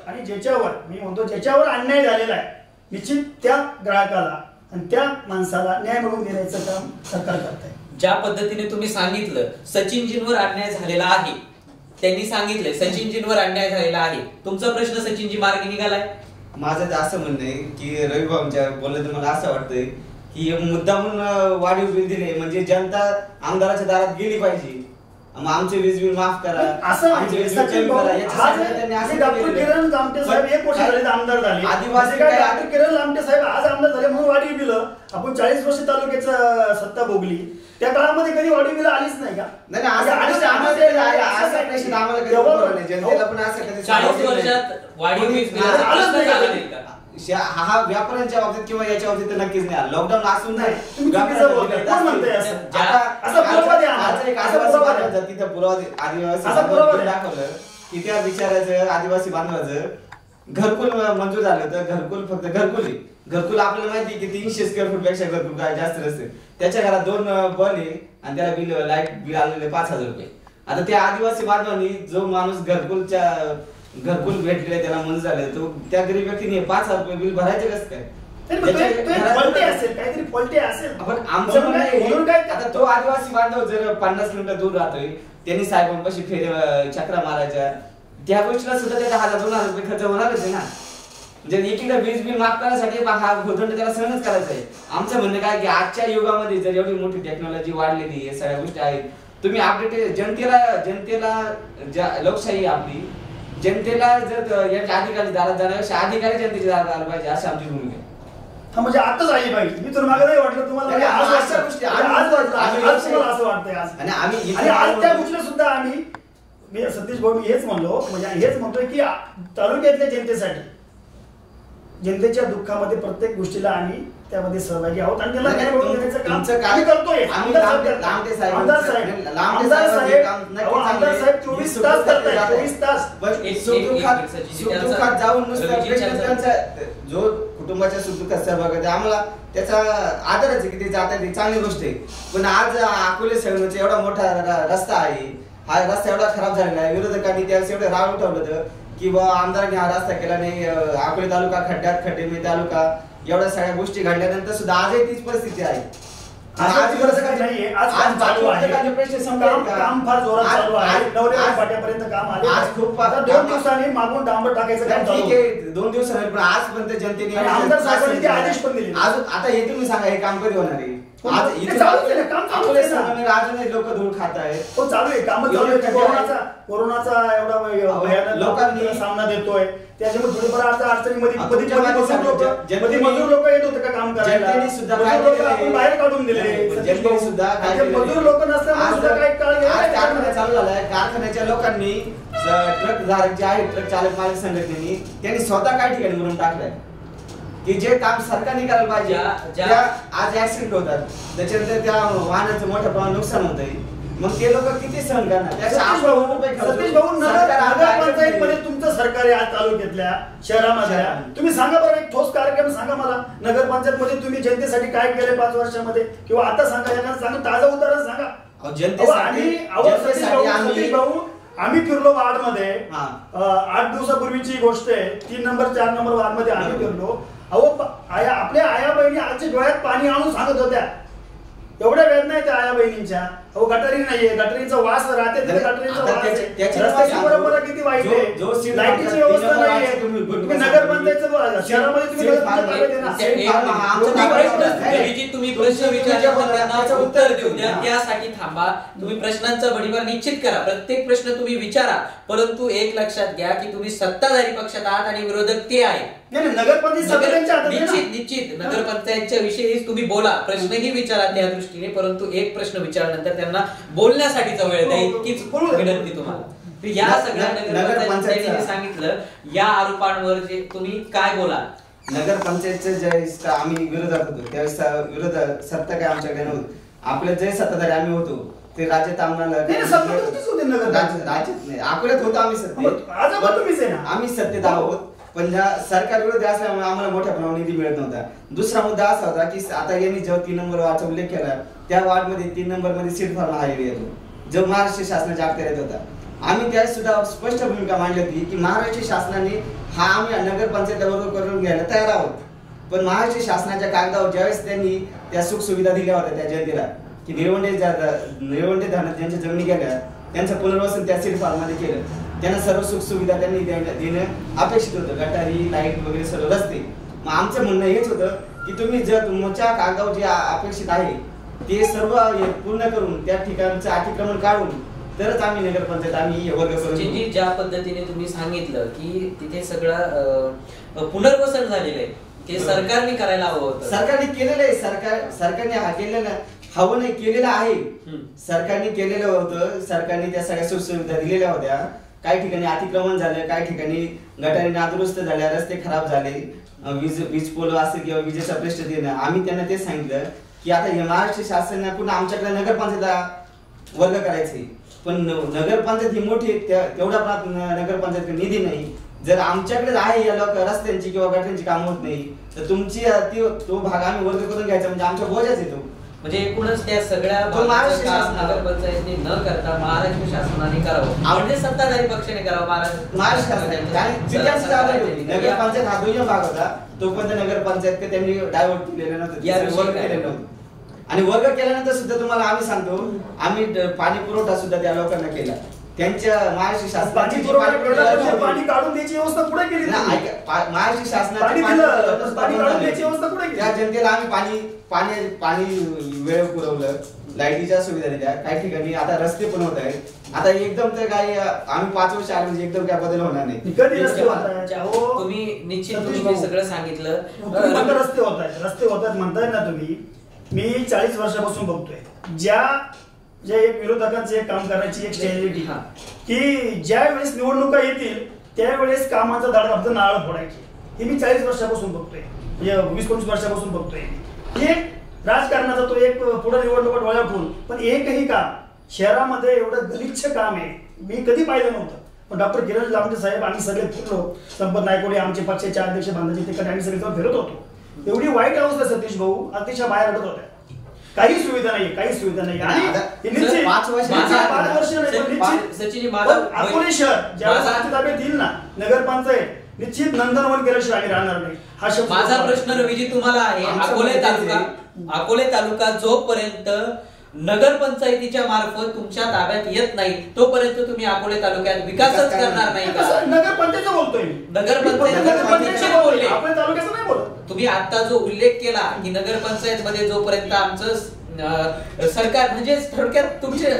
आणि ज्याच्यावर मी म्हणतो ज्याच्यावर अन्याय झालेला आहे, निश्चित त्या ग्राहकाला आणि त्या माणसाला न्याय मिळवून देण्याचं काम सरकार करत आहे. ज्या पद्धतीने तुम्ही सांगितलं सचिनजींवर अन्याय झालेला आहे, त्यांनी सांगितलंय सचिनजींवर अन्याय झालेला आहे, तुमचा प्रश्न सचिनजी मार्गी निघालाय? माझं तर असं म्हणणं आहे की रविभाऊंच्या बोललं तर मला असं वाटतंय की मुद्दा म्हणून वाढीव बिल दिले म्हणजे जनता आमदाराच्या दारात गेली पाहिजे, मग आमचे वीज बिल माफ करा, असं डॉक्टर किरण लामटे साहेब 1 वर्ष झाले आमदार झाले. आदिवासी काय डॉक्टर किरण लामटे साहेब आज आमदार झाले म्हणून वाढीव बिल आपण 40 वर्ष तालुक्याचं सत्ता भोगली, त्या काळामध्ये कधी वाढीव बिल आलीच नाही का? नाही, 40 वर्षात वाढीव वीज बिल हा व्यापाऱ्यांच्या बाबतीत किंवा याच्या बाबतीत तर नक्कीच नाही. लॉकडाऊन असून नाही तिथं आदिवासी दाखवलं की त्या बिचाराचं आदिवासी बांधवाचं घरकुल मंजूर झालं तर घरकुल फक्त घरकुल आपल्याला माहिती की 300 स्क्वेअर फूट पेक्षा घरकुल काय जास्त नसते. त्याच्या घरात 2 बल आहे आणि त्याला बिल लाईट बिल आलेले 5000 रुपये. आता त्या आदिवासी बांधवांनी जो माणूस घरकुल भेटले त्याला मंजूर झाले तो त्या गरीब व्यक्तीने 5000 रुपये बिल भरायचे कसं काय? आपण आमचं म्हणणं आता तो आदिवासी बांधव जर 50 किलोमीटर दूर राहतोय, त्यांनी साहेबांपाशी चक्रा मारायच्या, त्या गोष्टीला सुद्धा त्याचा 1000-2000 रुपये खर्च होणारच आहे ना. म्हणजे एकीकडे वीज बिल माफ करण्यासाठी हा भोदंड त्याला सहनच करायचा आहे. आमचं म्हणणं काय की आजच्या युगामध्ये जर एवढी मोठी टेक्नॉलॉजी वाढलेली आहे, सगळ्या गोष्टी आहेत, तुम्ही अपडेट जनतेला लोकशाही आपली जनतेला जर याच्या अधिकारी दारात जाण्यापेक्षा अधिकारी जनतेच्या दारात आला पाहिजे अशी आमची भूमिका आहे. म्हणजे आताच आली पाहिजे. मी तर मागे नाही वाटलं तुम्हाला आज असं वाटतंय आणि आज त्या गोष्टीला सुद्धा मी सतीश भाऊ हेच म्हणलो, म्हणजे हेच म्हणतोय की तालुक्यातल्या जनतेच्या दुःखामध्ये प्रत्येक गोष्टीला आम्ही त्यामध्ये सहभागी आहोत आणि त्याला न्याय मिळवून देण्याचं काम आम्ही करतोय. आमदार साहेब 24 तास करतायत, 24 तास सुखदुःखात जाऊन जो कुटुंबाच्या सुखदुःखात सहभाग आहे आम्हाला त्याचा आदरच आहे की ते जात आहे, चांगली गोष्ट आहे. पण आज अकोले शहराचा एवढा मोठा रस्ता आहे, हा रस्ता एवढा खराब झालेला आहे, विरोधकांनी त्यावेळेस एवढं राग उठवलं होतं की आमदारांनी हा रस्ता केला नाही, अकोले तालुका खड्ड्यात खड्डे तालुका एवढ्या सगळ्या गोष्टी घडल्यानंतर सुद्धा आजही तीच परिस्थिती आहे. आज नाहीये, आज काम चालू आहे, काम फार जोरात चालू आहे, नवरे फाट्यापर्यंत काम आले. आज खूप 2 दिवसांनी मागून डांबर टाकायचं काम चालू आहे. 2 दिवसांनी पण आजपर्यंत जनतेने आमदार साहेबांनी ते आदेश पण दिले. आता हे तुम्ही सांगा हे काम कधी होणार आहे? आज इथे राजूने लोक धूळ खात आहेत. हो चालू आहे, काम चालू आहे. कोरोनाचा एवढा भयानक लोकांनी सामना देतोय, त्याच्यामुळे थोडीफार अडचणीमध्ये मजूर लोक येत होते का काम करायला, आपण बाहेर काढून दिले. मजूर लोक नसल्यामुळे कारखाना चालू झालाय. कारखान्याच्या लोकांनी ट्रक धारक जे आहेत, ट्रक चालक मालक संघटनेनी त्यांनी स्वतः काय ठिकाणी म्हणून टाकलंय की जे काम सरकारने करायला पाहिजे. आज ऍक्सिडेंट होतात, त्याच्यानंतर त्या वाहनाचं मोठ्या प्रमाणात नुकसान होतंय, मग ते लोक किती सहन करणार? सतीश भाऊ, नगरपंचायतमध्ये तुमचं सरकार आहे आज तालुक्यातल्या शहरामध्ये, तुम्ही सांगा बरं एक ठोस कार्यक्रम सांगा मला. नगरपंचायत मध्ये तुम्ही जनतेसाठी काय केले 5 वर्षामध्ये किंवा आता सांगा, ताजं उदाहरण सांगा. सतीश भाऊ, आम्ही फिरलो वार्ड मध्ये, 8 दिवसापूर्वीची गोष्ट आहे, 3 नंबर 4 नंबर वार्ड मध्ये आम्ही फिरलो. आपल्या आया बहिणी आजच्या डोळ्यात पाणी आणून सांगत होत्या एवढ्या वेदना आहेत आया बहिणींच्या. अहो गटारी नाहीये, गटारींचा वास राहते, गटारींचा वास आहे. रस्त्याची परंपरा किती वाईट आहे, लाईटीची व्यवस्था नाहीये. तुम्ही नगरपंचायतचं शहरामध्ये तुम्ही तुम्ही प्रश्न विचारले त्यांना उत्तर देऊ द्या, त्यासाठी थांबा. तुम्ही प्रश्नांचा भडीमार निश्चित करा, प्रत्येक प्रश्न तुम्ही विचारा, परंतु एक लक्षात घ्या की तुम्ही सत्ताधारी पक्षात आहात आणि विरोधक ते आहे. निश्चित नगरपंचायतच्या विषयी तुम्ही बोला, प्रश्नही विचारा त्या दृष्टीने, परंतु एक प्रश्न विचारल्यानंतर त्यांना बोलण्यासाठीचा वेळ द्या, इतकीच विनंती तुम्हाला. या सगळ्या नगरपंचायतीने सांगितलं, या आरोपांवर जे तुम्ही काय बोला. नगरपंचायतच्या ज्यावेळेस आम्ही विरोधात होतो त्यावेळेस विरोधात सत्ता काय आमच्याकडे नव्हती. आपले जे सत्ताधारी आम्ही होतो ते राज्यात आम्हाला राज्यात नाही, अकोल्यात होतो आम्ही सत्तेत, आम्ही सत्तेत आहोत. पण ज्या सरकार विरोधी असल्यामुळे आम्हाला मोठ्या प्रमाणात निधी मिळत नव्हता. दुसरा मुद्दा असा होता की आता यांनी जेव्हा 3 नंबर वार्डचा उल्लेख केला, त्या वार्डमध्ये 3 नंबर मध्ये सीट फॉर्म हा एरिया येतो जो महाराष्ट्र शासनाच्या अखत्यारीत होता. आम्ही त्यात सुद्धा स्पष्ट भूमिका मांडली होती की महाराष्ट्र शासनाने हा आम्ही नगरपंचायत वर्ग करून घ्यायला तयार आहोत. पण महाराष्ट्र शासनाच्या कागदावर ज्यावेळेस त्यांनी त्या सुखसुविधा दिल्या होत्या त्या जनतेला की निळवंडे धरणात ज्यांच्या जमिनी गेल्या त्यांचं पुनर्वसन त्या सीट फॉर्म मध्ये केलं, त्यांना सर्व सुख सुविधा त्यांनी देणं अपेक्षित होतं, गटारी लाईट वगैरे सर्व रस्ते. मग आमचं म्हणणं हेच होतं की तुम्ही जर तुमच्या कागदावर जे अपेक्षित आहे ते सर्व पूर्ण करून त्या ठिकाणचं अतिक्रमण काढून तरच आम्ही नगरपंचायत आम्ही वर्ग करून. ज्या पद्धतीने तुम्ही सांगितलं की तिथे सगळं पुनर्वसन झालेलं आहे ते सरकारने करायला हवं होतं. सरकारने केलेलं आहे, सरकारने हा केलेला हवं नाही केलेलं आहे, सरकारने केलेलं होतं. सरकारने त्या सगळ्या सुखसुविधा दिलेल्या होत्या. काही ठिकाणी अतिक्रमण झालं, काही ठिकाणी गटारी नादुरुस्त झाल्या, रस्ते खराब झाले, वीज पोल असेल किंवा विजेचा प्रश्न देणं. आम्ही त्यांना ते सांगितलं की आता हे महाराष्ट्र शासनाकडून आमच्याकडे नगरपंचायत वर्ग करायचे, पण नगरपंचायत ही मोठी तेवढा नगरपंचायत निधी नाही. जर आमच्याकडे आहे या रस्त्यांची किंवा गटारींची कामं होत नाही तर तुमची तो भाग आम्ही वर्ग करून घ्यायचा म्हणजे आमच्या बोजाच येतो. म्हणजे एकूणच त्या सगळ्या नगरपंचायतने न करता महाराष्ट्र शासनाने करावं, म्हणजे सत्ताधारी पक्षाने करावं. महाराष्ट्र नगरपंचायत हा दुय्यम भाग होता, तोपर्यंत नगरपंचायत त्यांनी डायव्हर्ट केलेलं नव्हतं. आणि वर्ग केल्यानंतर सुद्धा तुम्हाला आम्ही सांगतो, आम्ही पाणी पुरवठा सुद्धा त्या लोकांना केला. त्यांच्या महाराष्ट्र शासनाची पाणी काढून द्यायची व्यवस्था पुढे केली, महाराष्ट्र शासनाची त्या जनतेला आम्ही पाणी वेळ पुरवलं, लाईटीच्या सुविधा दिल्या. काही ठिकाणी आता रस्ते पण होत आहेत. आता एकदम तर काही आम्ही 5 वर्ष आले म्हणजे एकदम काय बदल होणार नाही. तुम्ही निश्चित तुम्ही सगळं सांगितलं. रस्ते होत आहेत म्हणताय ना तुम्ही. मी 40 वर्षापासून बघतोय ज्या एक विरोधकांचं एक काम करण्याची एक स्ट्रॅटेजी की ज्या वेळेस निवडणुका येतील त्यावेळेस कामाचा धडा फक्त नारळ फोडायची, हे मी 40 वर्षापासून बघतोय, 20-25 वर्षापासून बघतोय. एक राजकारणाचा तो एक पुढे निवडणुका डोळ्या ठेवून, पण एकही काम शहरामध्ये एवढं गलिच्छ काम आहे मी कधी पाहिलं नव्हतं. पण डॉक्टर किरण लांबटे साहेब आम्ही सगळे फिरलो, संपत नायकोडे आमचे पक्षाचे अध्यक्ष बांधाचे तिकडे आम्ही सगळे फिरत होतो. एवढी वाईट अवस्था सतीश भाऊ अतिशय बाहेर हटत होत्या, काही सुविधा नाही, काही सुविधा नाही. आणि 5 वर्ष अकोले शहर ज्यावेळेस ताब्यात येईल ना नगरपंचायत, निश्चित नंदनवन केल्याशिवाय आम्ही राहणार नाही. हा शब्द माझा प्रश्न रवीजी तुम्हाला आहे. अकोले तालुका जोपर्यंत नगरपंचायतीच्या मार्फत तुमच्या ताब्यात येत नाही तोपर्यंत तुम्ही अकोले तालुक्यात विकासच करणार नाही का? नगरपंचायत बोलतोय, नगरपंचायत बोलले, आपल्या तालुक्याचं नाही बोलत. तुम्ही आता जो उल्लेख केला की नगरपंचायत मध्ये जोपर्यंत आमचं सरकार म्हणजे थोडक्यात तुमचे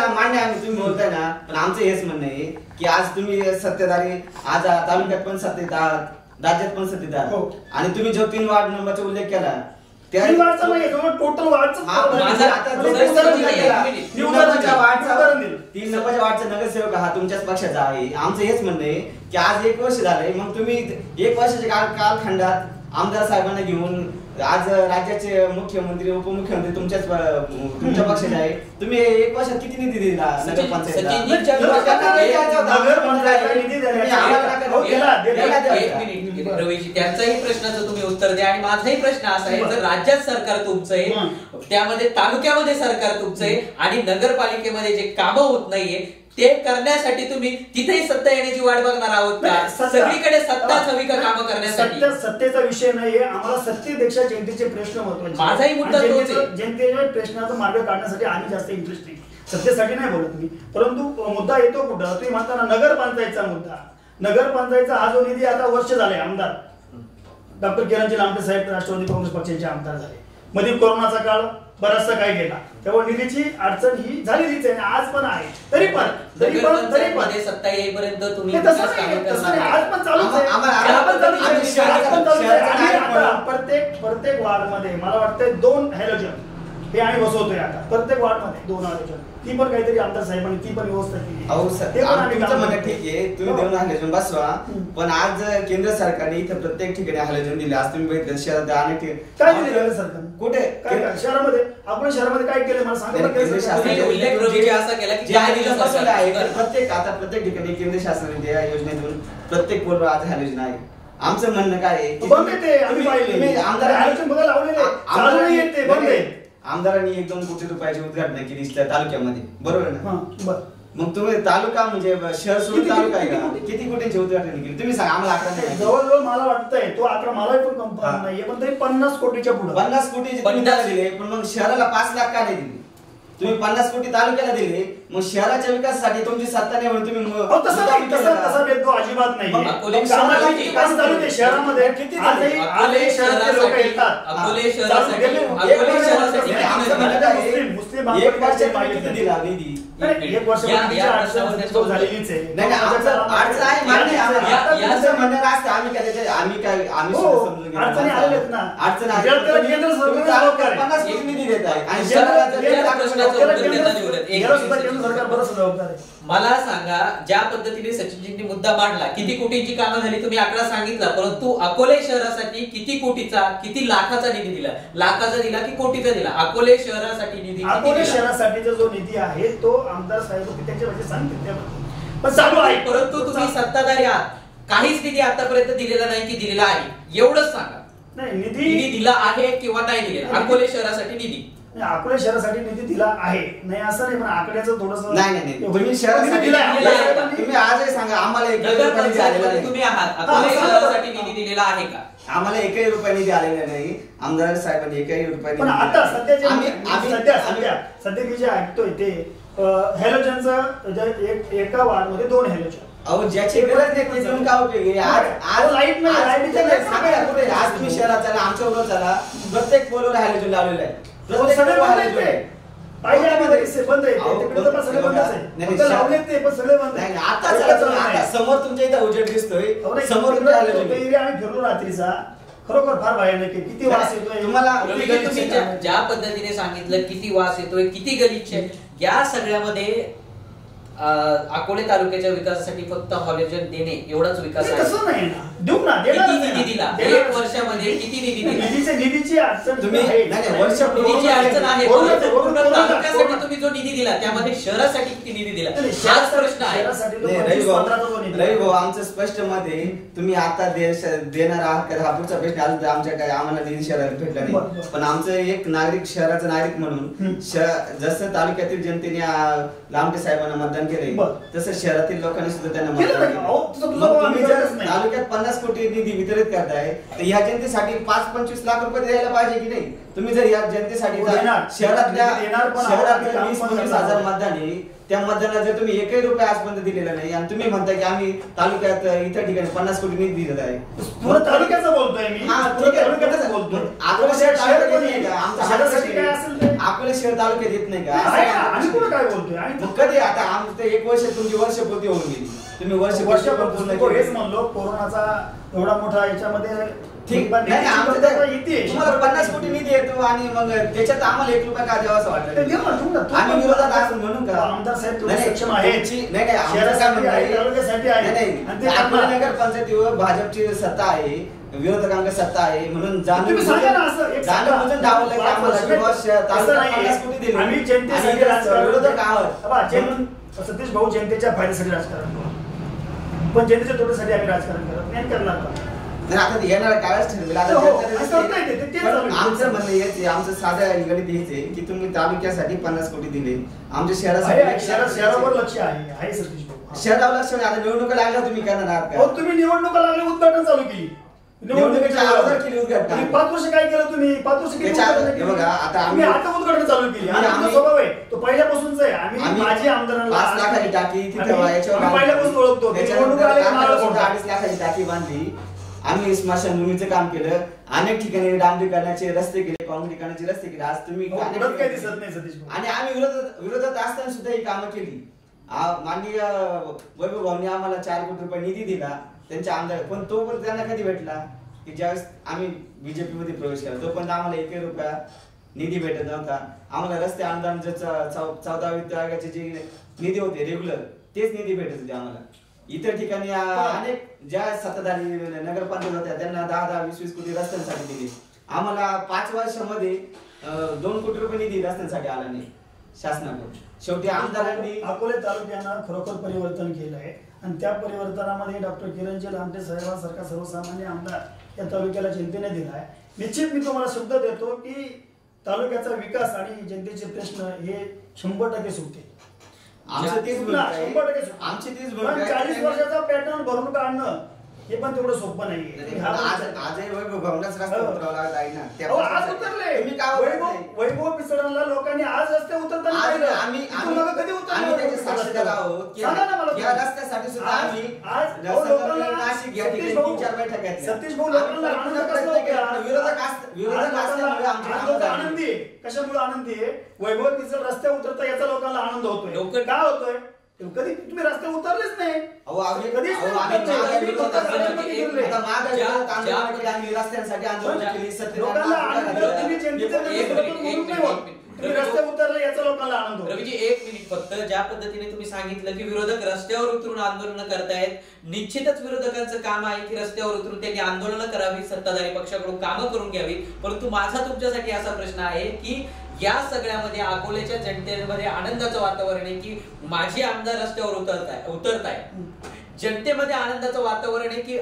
मान्य आहे तुम्ही बोलताय ना, पण आमचं हेच म्हणणं आहे की आज तुम्ही सत्तेधारी, आज तालुक्यात पण सत्तेत आहात, राज्यात पण सत्तेत आहात. आणि तुम्ही जो 3 वार्ड नंबरचा उल्लेख केला टोटल वार्ड 3 नंबरच्या वार्डचा नगरसेवक हा तुमच्याच पक्षाचा आहे. आमचं हेच म्हणणं आहे की आज 1 वर्ष झालंय, मग तुम्ही 1 वर्षाच्या कालखंडात आमदार साहेबांना घेऊन आज राज्याचे मुख्यमंत्री उपमुख्यमंत्री तुमच्या पक्षाचे आहे, तुम्ही 1 वर्षात किती निधी दिला नगरपंचायतला? रवीजी त्यांचाही प्रश्नाचं तुम्ही उत्तर द्या आणि माझाही प्रश्न असा आहे, जर राज्यात सरकार तुमचं आहे, त्यामध्ये तालुक्यामध्ये सरकार तुमचं आहे आणि नगरपालिकेमध्ये जे कामं होत नाहीये ते करण्यासाठी तुम्ही तिथेही सत्ता येण्याची वाट बघणार आहोत का? सगळीकडे सत्ताच हवी का कामं करण्यासाठी? सत्तेचा विषय नाहीये, आम्हाला सत्तेपेक्षा जनतेचे प्रश्न महत्त्वाचे. माझाही मुद्दा तोच आहे. जनतेच्या प्रश्नाचा मार्ग काढण्यासाठी आम्ही जास्त इंटरेस्ट नाही, सत्तेसाठी नाही बोलत मी. परंतु मुद्दा येतो कुठं, तुम्ही म्हणताना नगरपंचायतचा मुद्दा. नगरपंचायतचा हा जो निधी आता वर्ष झाले, आमदार डॉक्टर किरणजी लांबटे साहेब राष्ट्रवादी काँग्रेस पक्षाचे आमदार झाले, मध्ये कोरोनाचा काळ बराचसा काय गेला, तेव्हा निधीची अडचण ही झालेलीच आहे, आज पण आहे. तरी पण सत्ता येईपर्यंत तुम्ही आज पण चालूच आहे. प्रत्येक वार्ड मध्ये मला वाटतं 2 हॅलोजन हे आम्ही बसवतोय आता प्रत्येक वार्ड मध्ये 2 हॅलोजन. ती पण काहीतरी आमदार साहेबांनी ती पण व्यवस्था केली. तुमचं म्हणणं ठीक आहे, तुम्ही 2 हॅलोजन बसवा, पण आज केंद्र सरकारने इथं प्रत्येक ठिकाणी हॅलोजन दिले. आज तुम्ही बघितलं शहरात अनेक काय दिले केंद्र सरकारने, कुठे शहरामध्ये, आपल्या शहरामध्ये काय केलं मला सांगा. प्रत्येक ठिकाणी केंद्र शासनाने त्या योजनेतून प्रत्येक पोलवर आज हॅलोजन आहे. आमचं म्हणणं काय आहे, आमदारांनी 1-2 कोटी रुपयाची उद्घाटन केली तालुक्यामध्ये, बरोबर ना? मग तुम्ही तालुका म्हणजे शहर सोडून तालुका आहे का? किती कोटींची उद्घाटन केली तुम्ही सांगा आम्हाला? 11 जवळजवळ मला वाटतंय तो 11 मला पण कन्फर्म नाहीये, पण तरी 50 कोटीच्या पुढे 50 कोटीचे दिले. पण मग शहराला 5 लाख का नाही दिले? तुम्ही 50 कोटी तालुक्याला दिले, मग शहराच्या विकासासाठी तुमची सत्ता नाही म्हणून तुम्ही तसा भेदभाव अजिबात नाही. शहरामध्ये किती लोक येतात, मुस्लिम किती दिला निधी? 1 वर्ष झालेलीच आहे. आम्ही काय अडचणी आलेत ना, मला सांगा, ज्या पद्धतीने सचिनजींनी मुद्दा मांडला, किती कोटींची कामं झाली तुम्ही आकडा सांगितला, परंतु अकोले शहरासाठी किती कोटीचा, किती लाखाचा निधी दिला? लाखाचा दिला की कोटीचा दिला? अकोले शहरासाठी निधी, अकोले शहरासाठीचा जो निधी आहे तो आमदार साहेब त्यांच्या म्हणजे सांगितले पण चालू आहे. परंतु तुम्ही सत्ताधारी आहात, काहीच निधी आतापर्यंत दिलेला नाही की दिलेला आहे एवढंच सांगा. नाही, निधी दिला आहे किंवा नाही दिलेला अकोले शहरासाठी निधी? अकोले शहरासाठी निधी दिला आहे, नाही असं नाही, पण आकड्याचं थोडंसं नाही. तुम्ही शहरासाठी तुम्ही आजही सांगा आम्हाला तुम्ही आहात अकोले शहरासाठी निधी दिलेला आहे का? आम्हाला 1 रुपया निधी आलेला नाही. आमदार साहेबांनी 1 रुपया. पण आता सध्या मी जे ऐकतोय ते हॅलोजनचं एका वार्ड मध्ये 2 हॅलोजन. अहो ज्याची गरज नाही ते देऊन काय उपयोग आहे? आज लाईट नाही, आज तुम्ही शहरात चला, आमच्या बरोबर चला, प्रत्येक पोलवर हॅलोजन लावलेलं आहे. समोर तुमच्या इथं उजेड दिसतोय, समोर आम्ही फिरलो रात्रीचा, खरोखर फार भयानक आहे. किती वास येतोय तुम्हाला, ज्या पद्धतीने सांगितलं किती वास येतोय, किती गलिच्छ आहे, या सगळ्यामध्ये अकोले तालुक्याच्या विकासासाठी फक्त हॉलोजन देणे एवढाच विकास आहे? तसं नाही ना, देऊ ना. किती निधी दिला 1 वर्षामध्ये? किती निधी दिला? निधीची अडचण तुम्ही निधीची अडचण आहे. तालुक्यासाठी तुम्ही जो निधी दिला त्यामध्ये शहरासाठी किती निधी दिला हाच प्रश्न आहे. रवी भाऊ, आमचं स्पष्ट मध्ये तुम्ही आता देणार आहात का हा पुढचा प्रश्न. अजून आमच्या काय आम्हाला निधी शहराला भेटला नाही, पण आमचं एक नागरिक, शहराचा नागरिक म्हणून जसं तालुक्यातील जनतेने लांबटे साहेबांना मतदान केले, तसं शहरातील लोकांनी सुद्धा त्यांना मतदान केलं. तुम्ही जर तालुक्यात 50 कोटी निधी वितरित करताय तर ह्या जनतेसाठी 5-25 लाख रुपये द्यायला पाहिजे की नाही? तुम्ही जर या जनतेसाठी शहरातल्या 20-25 हजार मतदान आहे, त्या मतदानाला जर तुम्ही 1 रुपया आजपर्यंत दिलेला नाही आणि तुम्ही म्हणता की आम्ही तालुक्यात इतर ठिकाणी 50 कोटी निधी दिलेला आहे, पूर्ण तालुक्याचं बोलतोय मी. तालुक्यातच बोलतोय. अकोले शहर तालुक्यात येत नाही का? आमच्या शहरासाठी काय असेल ते अकोले शहर तालुक्यात येत नाही का? काय बोलतोय कधी आता आमचं 1 वर्ष तुमची वर्षपूर्ती होऊन गेली, तुम्ही वर्षभर हेच म्हणलो. कोरोनाचा एवढा मोठा याच्यामध्ये ठीक नाही, तुम्हाला 50 कोटी निधी येतो आणि मग त्याच्यात आम्हाला 1 रुपया का द्यावा असं वाटतं? आम्ही विरोधात असं म्हणून का? आमदार साहेब सक्षम आहे, नगर पंचायतीवर भाजपची सत्ता आहे, विरोधकांकडे सत्ता आहे, म्हणून जाणून सतीश भाऊ जनतेच्या फायद्यासाठी राजकारण, पण जनतेच्या तोट्यासाठी आम्ही राजकारण करत नाही, करणार का? नाही आता येणार काळच ठरवेल. आता आमचं म्हणणं हेच आहे, आमचं साधं निगडीत हेच आहे की तुम्ही तालुक्यासाठी 50 कोटी दिले, आमच्या शहरावर लक्ष आहे सतीश भाऊ. शहरावर लक्ष आता निवडणुका लागल्या तुम्ही करणार आहात का? तुम्ही निवडणुका लागले उद्घाटन चालू केली, निवडणुकीच्या अगोदर केली उद्घाटन. 5 वर्ष काय केलं तुम्ही? 5 वर्ष केली बघा आता आम्ही आता उद्घाटन चालू केली. आमचा स्वभाव आहे तो पहिल्यापासूनच आहे. आम्ही माझी आमदारांना 5 लाखाची टाकी तिथे याच्यावर पहिल्यापासून ओळखतो. 2.5 लाखाची टाकी बांधली. आम्ही स्मशानभूमीचं काम केलं, अनेक ठिकाणी डांबरीकरणाचे रस्ते केले, काँक्रीटीकरणाचे रस्ते केले. आज तुम्ही काही दिसत नाही सतीश भाऊ. आणि आम्ही विरोधात असताना सुद्धा ही कामं केली. माननीय वैभव भाऊंनी आम्हाला 4 कोटी रुपये निधी दिला त्यांच्या आमदार, पण तो पण त्यांना कधी भेटला की ज्यावेळेस आम्ही बीजेपी मध्ये प्रवेश केला तोपर्यंत आम्हाला 1 रुपया निधी भेटत नव्हता. आम्हाला रस्ते अनुदान 14व्या वित्त आयोगाचे जे निधी होते रेग्युलर तेच निधी भेटत होते आम्हाला. इतर ठिकाणी अनेक ज्या सत्ताधारी नगरपंचायत होत्या त्यांना 10-10, 20-20 कोटी रस्त्यांसाठी दिले. आम्हाला 5 वर्षामध्ये 2 कोटी रुपये निधी रस्त्यांसाठी आला नाही शासनाकडून. शेवटी आमदारांनी अकोले तालुक्यानं खरोखर परिवर्तन केलं आहे आणि त्या परिवर्तनामध्ये डॉक्टर किरणजी लामटे साहेबांसारखा सर्वसामान्य आमदार या तालुक्याला जनतेने दिला आहे. निश्चित मी तुम्हाला शब्द देतो की तालुक्याचा विकास आणि जनतेचे प्रश्न हे 100% सुटते. आमचं तेच म्हणणं आहे. 100% 40 वर्षाचा पॅटर्न भरून काढणं हे पण तेवढं सोपं नाहीये. आजही वैभव भाऊंनाच रस्ता उतरावा लागत आहे ना. आज उतरले वैभव पिचडांना लोकांनी आज रस्ते उतरताना पाहिलं. आम्ही कधी उतरलो त्याचे साक्षीदार आहोत. या रस्त्यासाठी सुद्धा आम्ही आज नाशिक या ठिकाणी 3-4 बैठका घेतल्या. सतीश भाऊ लोकांना विरोधक आनंदी आहे. कशामुळे आनंदी आहे? वैभव पिचड रस्ते उतरता याचा लोकांना आनंद होतोय. काय होतोय? कधी तुम्ही रस्ते उतरलेच नाही. रस्त्यांसाठी आंदोलन केली. रस्ते उतरले याचा लोकांना आनंद होतो. रवीजी 1 मिनिट फक्त. ज्या पद्धतीने तुम्ही सांगितलं की विरोधक रस्त्यावर उतरून आंदोलन करतायत, निश्चितच विरोधकांचं काम आहे की रस्त्यावर उतरून त्यांनी आंदोलन करावी, सत्ताधारी पक्षाकडून कामं करून घ्यावी. परंतु माझा तुमच्यासाठी असा प्रश्न आहे की या सगळ्यामध्ये अकोल्याच्या जनतेमध्ये आनंदाचं वातावरण आहे की माझे आमदार रस्त्यावर उतरताय. जनतेमध्ये आनंदाचं वातावरण आहे की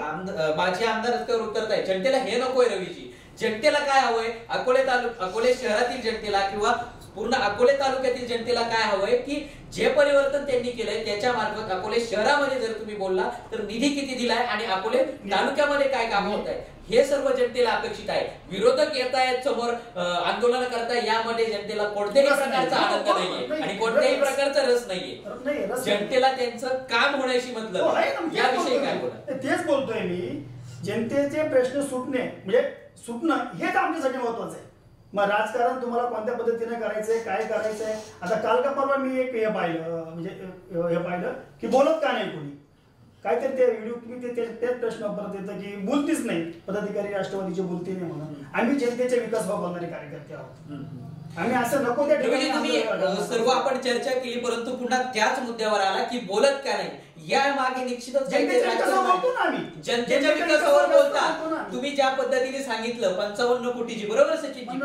माझे आमदार रस्त्यावर उतरताय. जनतेला हे नकोय रवीजी. जनतेला काय हवंय? अकोले शहरातील जनतेला किंवा पूर्ण अकोले तालुक्यातील जनतेला काय हवंय की जे परिवर्तन त्यांनी केलंय त्याच्या मार्फत अकोले शहरामध्ये जर तुम्ही बोलला तर निधी किती दिलाय आणि अकोले तालुक्यामध्ये काय काम होत आहे हे सर्व जनतेला अपेक्षित आहे. विरोधक येत आहेत समोर आंदोलन करताय, यामध्ये जनतेला कोणत्याही प्रकारचा आनंद नाहीये आणि कोणत्याही प्रकारचा रस नाहीये. जनतेला त्यांचं काम होण्याशी मतलब. याविषयी काय बोला? तेच बोलतोय मी. जनतेचे प्रश्न सुटणं हेच आमच्यासाठी महत्वाचं आहे. मग राजकारण तुम्हाला कोणत्या पद्धतीने करायचंय, काय करायचंय. आता काल का परवा मी एक हे पाहिलं की बोलत का नाही कोणी. काहीतरी ते व्हिडिओ तुम्ही तेच प्रश्न परत येतं की बोलतीच नाही पदाधिकारी राष्ट्रवादीचे बोलते नाही म्हणून. आम्ही जनतेच्या विकासावर बोलणारे कार्यकर्ते आहोत. आम्ही असं नको त्या ठिकाणी तुम्ही सर्व आपण चर्चा केली परंतु पुन्हा त्याच मुद्द्यावर आला की बोलत का नाही. या मागे निश्चितच जनतेच्या विकासावर बोलता. तुम्ही ज्या पद्धतीने सांगितलं 55 कोटीची, बरोबर सचिनजी,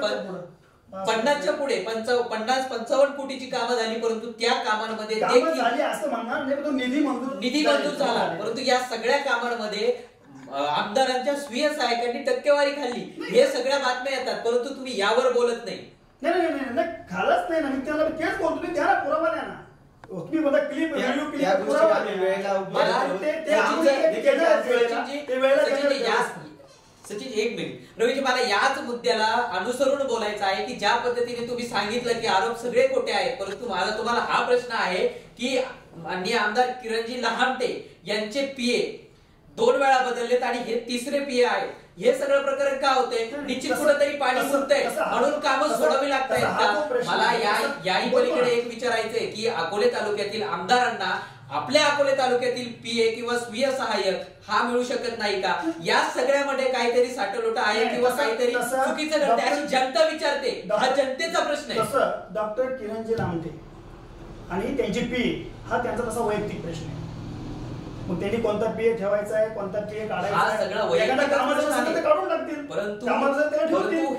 50च्या पुढे 50-55 कोटीची कामं झाली परंतु त्या कामांमध्ये निधी मंजूर झाला. परंतु या सगळ्या कामांमध्ये आमदारांच्या स्वीय सहायकांनी टक्केवारी खाल्ली. हे सगळ्या बातम्या येतात परंतु तुम्ही यावर बोलत नाही. नाही खालच नाही ना. मी त्याला तेच बोलतो. तुम्ही द्या ना, पुरावा द्या ना. तुम्ही बघा क्लिप सचिन 1 मिनिट. रवीजी मला याच मुद्द्याला अनुसरून बोलायचं आहे की ज्या पद्धतीने तुम्ही सांगितलं की आरोप सगळे खोटे आहेत परंतु माझा तुम्हाला हा प्रश्न आहे की माननीय आमदार किरणजी लहामटे यांचे पीए 2 वेळा बदललेत आणि हे 3रे पीए आहेत. हे सगळं प्रकरण का होतंय? निश्चित कुठेतरी पाणी मुरतंय म्हणून कामं सोडावी लागतायत का? मला याही पलीकडे एक विचारायचंय की अकोले तालुक्यातील आमदारांना आपल्या अकोले तालुक्यातील पीए किंवा स्वीय सहाय्यक हा मिळू शकत नाही का? या सगळ्यामध्ये काहीतरी साठलोटा आहे किंवा काहीतरी चुकीचं घडतंय अशी जनता विचारते. हा जनतेचा प्रश्न आहे. डॉक्टर किरणजी लामटे आणि त्यांची पीए हा त्यांचा तसा वैयक्तिक प्रश्न आहे. मग त्यांनी कोणता पीए ठेवायचा आहे, कोणता पीए काढायचा हा सगळा वैयक्तिक काढून टाकतील. परंतु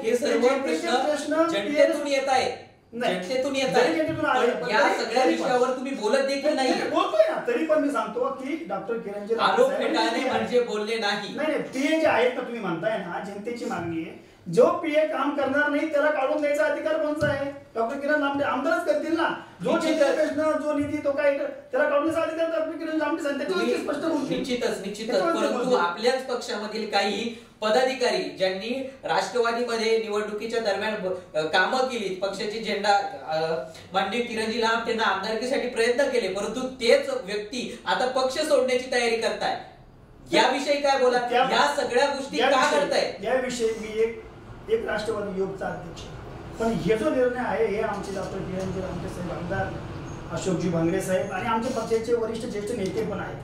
हे सर्व प्रश्न जनतेतून येत आहेत. जनतेतून येत आहे, पण या सगळ्या विषयावर तुम्ही बोलत देखील नाही. बोलतोय ना, तरी पण मी सांगतो की डॉक्टर किरणजी आरोप फेटाळणे म्हणजे बोलणे नाही. नाही पीए जे आहेत ना, तुम्ही म्हणताय ना, जनतेची मागणी आहे. जो पीए काम करणार नाही त्याला काढून द्यायचा अधिकार कोणचा आहे? डॉक्टर किरण लांबडे आमदारच करतील ना. जो प्रश्न, जो निधी, तो काय त्याला काढून द्यायचा अधिकार डॉक्टर किरण लांबडे सांगते. स्पष्ट निश्चितच. परंतु आपल्याच पक्षामधील काही पदाधिकारी ज्यांनी राष्ट्रवादीमध्ये निवडणुकीच्या दरम्यान कामं केली, पक्षाची झेंडा माननीय किरणजी लांब त्यांना आमदारकीसाठी प्रयत्न केले, परंतु तेच व्यक्ती आता पक्ष सोडण्याची तयारी करताय. याविषयी काय बोला? या सगळ्या गोष्टी का करताय? याविषयी मी एक राष्ट्रवादी युवकचा अध्यक्ष, पण हे जो निर्णय आहे हे आमचे डॉक्टर किरणजी लांबे साहेब, आमदार अशोकजी भांगरे साहेब आणि आमच्या पक्षाचे वरिष्ठ ज्येष्ठ नेते पण आहेत,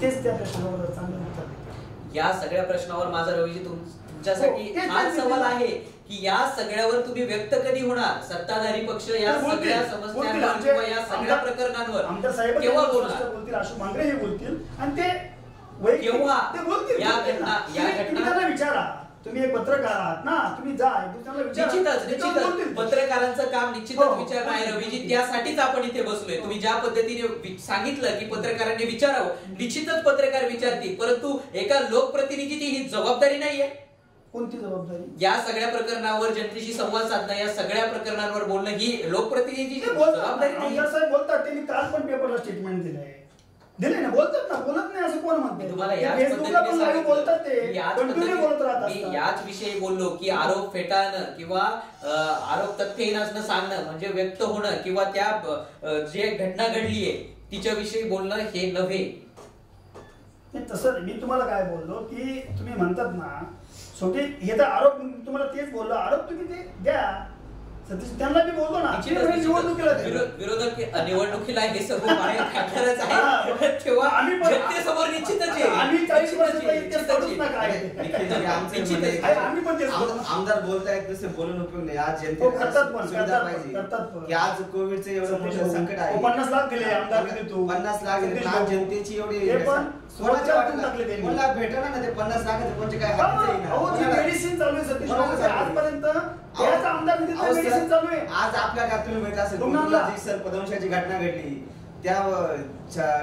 तेच त्या प्रश्नावर चांगलं उत्तर देतात. या सगळ्या प्रश्नावर माझा रवीजी तुमच्यासाठी हाच सवाल आहे की या सगळ्यावर तुम्ही व्यक्त कधी होणार? सत्ताधारी पक्ष या सगळ्या समस्यांवर किंवा या सगळ्या प्रकरणांवर आमदार साहेब केव्हा बोलणार? बोलतील, अशोक भांगरे हे बोलतील आणि ते केव्हा बोलतील. या घटना विचारा, तुम्ही एक पत्रकार आहात ना, तुम्ही जा निश्चितच पत्रकारांचं काम निश्चितच विचारणं आहे रवीजी. त्यासाठीच आपण इथे बसलोय. तुम्ही ज्या पद्धतीने सांगितलं की पत्रकारांनी विचारावं, निश्चितच पत्रकार विचारतील, परंतु एका लोकप्रतिनिधीची ही जबाबदारी नाहीये. कोणती जबाबदारी? या सगळ्या प्रकरणावर जनतेशी संवाद साधणं, या सगळ्या प्रकरणांवर बोलणं ही लोकप्रतिनिधीची जबाबदारी नाही. साहेब बोलतात, त्यांनी काल पण पेपरला स्टेटमेंट दिले ना, बोलतात ना, बोलत नाही असं कोण म्हणते? तुम्हाला बोलतात ते याच विषयी बोललो की आरोप फेटाळणं किंवा आरोप तथ्यहीन असणं सांगणं म्हणजे व्यक्त होणं किंवा त्या जे घटना घडलीये तिच्याविषयी बोलणं हे नव्हे. तसं मी तुम्हाला काय बोललो की तुम्ही म्हणतात ना शेवटी हे तर आरोप, तुम्हाला तेच बोललो, आरोप तुम्ही ते द्या. त्यांना मी बोलतो ना, विरोधक निवडणुकीला हे सर्व टाकणारच आहे, तेव्हा आम्ही जनतेसमोर निश्चितच आमदार बोलतायत तसे बोलून उपयोग नाही. आज जनतेला सुविधा पाहिजे की आज कोविडचं एवढं मोठं संकट आहे. 50 लाख दिले आमदार, 50 लाख दिले. आज जनतेची एवढी मला भेटणार ना ते 50 लाखाचे कोणते काय मेडिसिन चालू आहे सतीश आजपर्यंत. आज आपल्या का तुम्ही माहित असेल पदवंशाची घटना घडली, त्या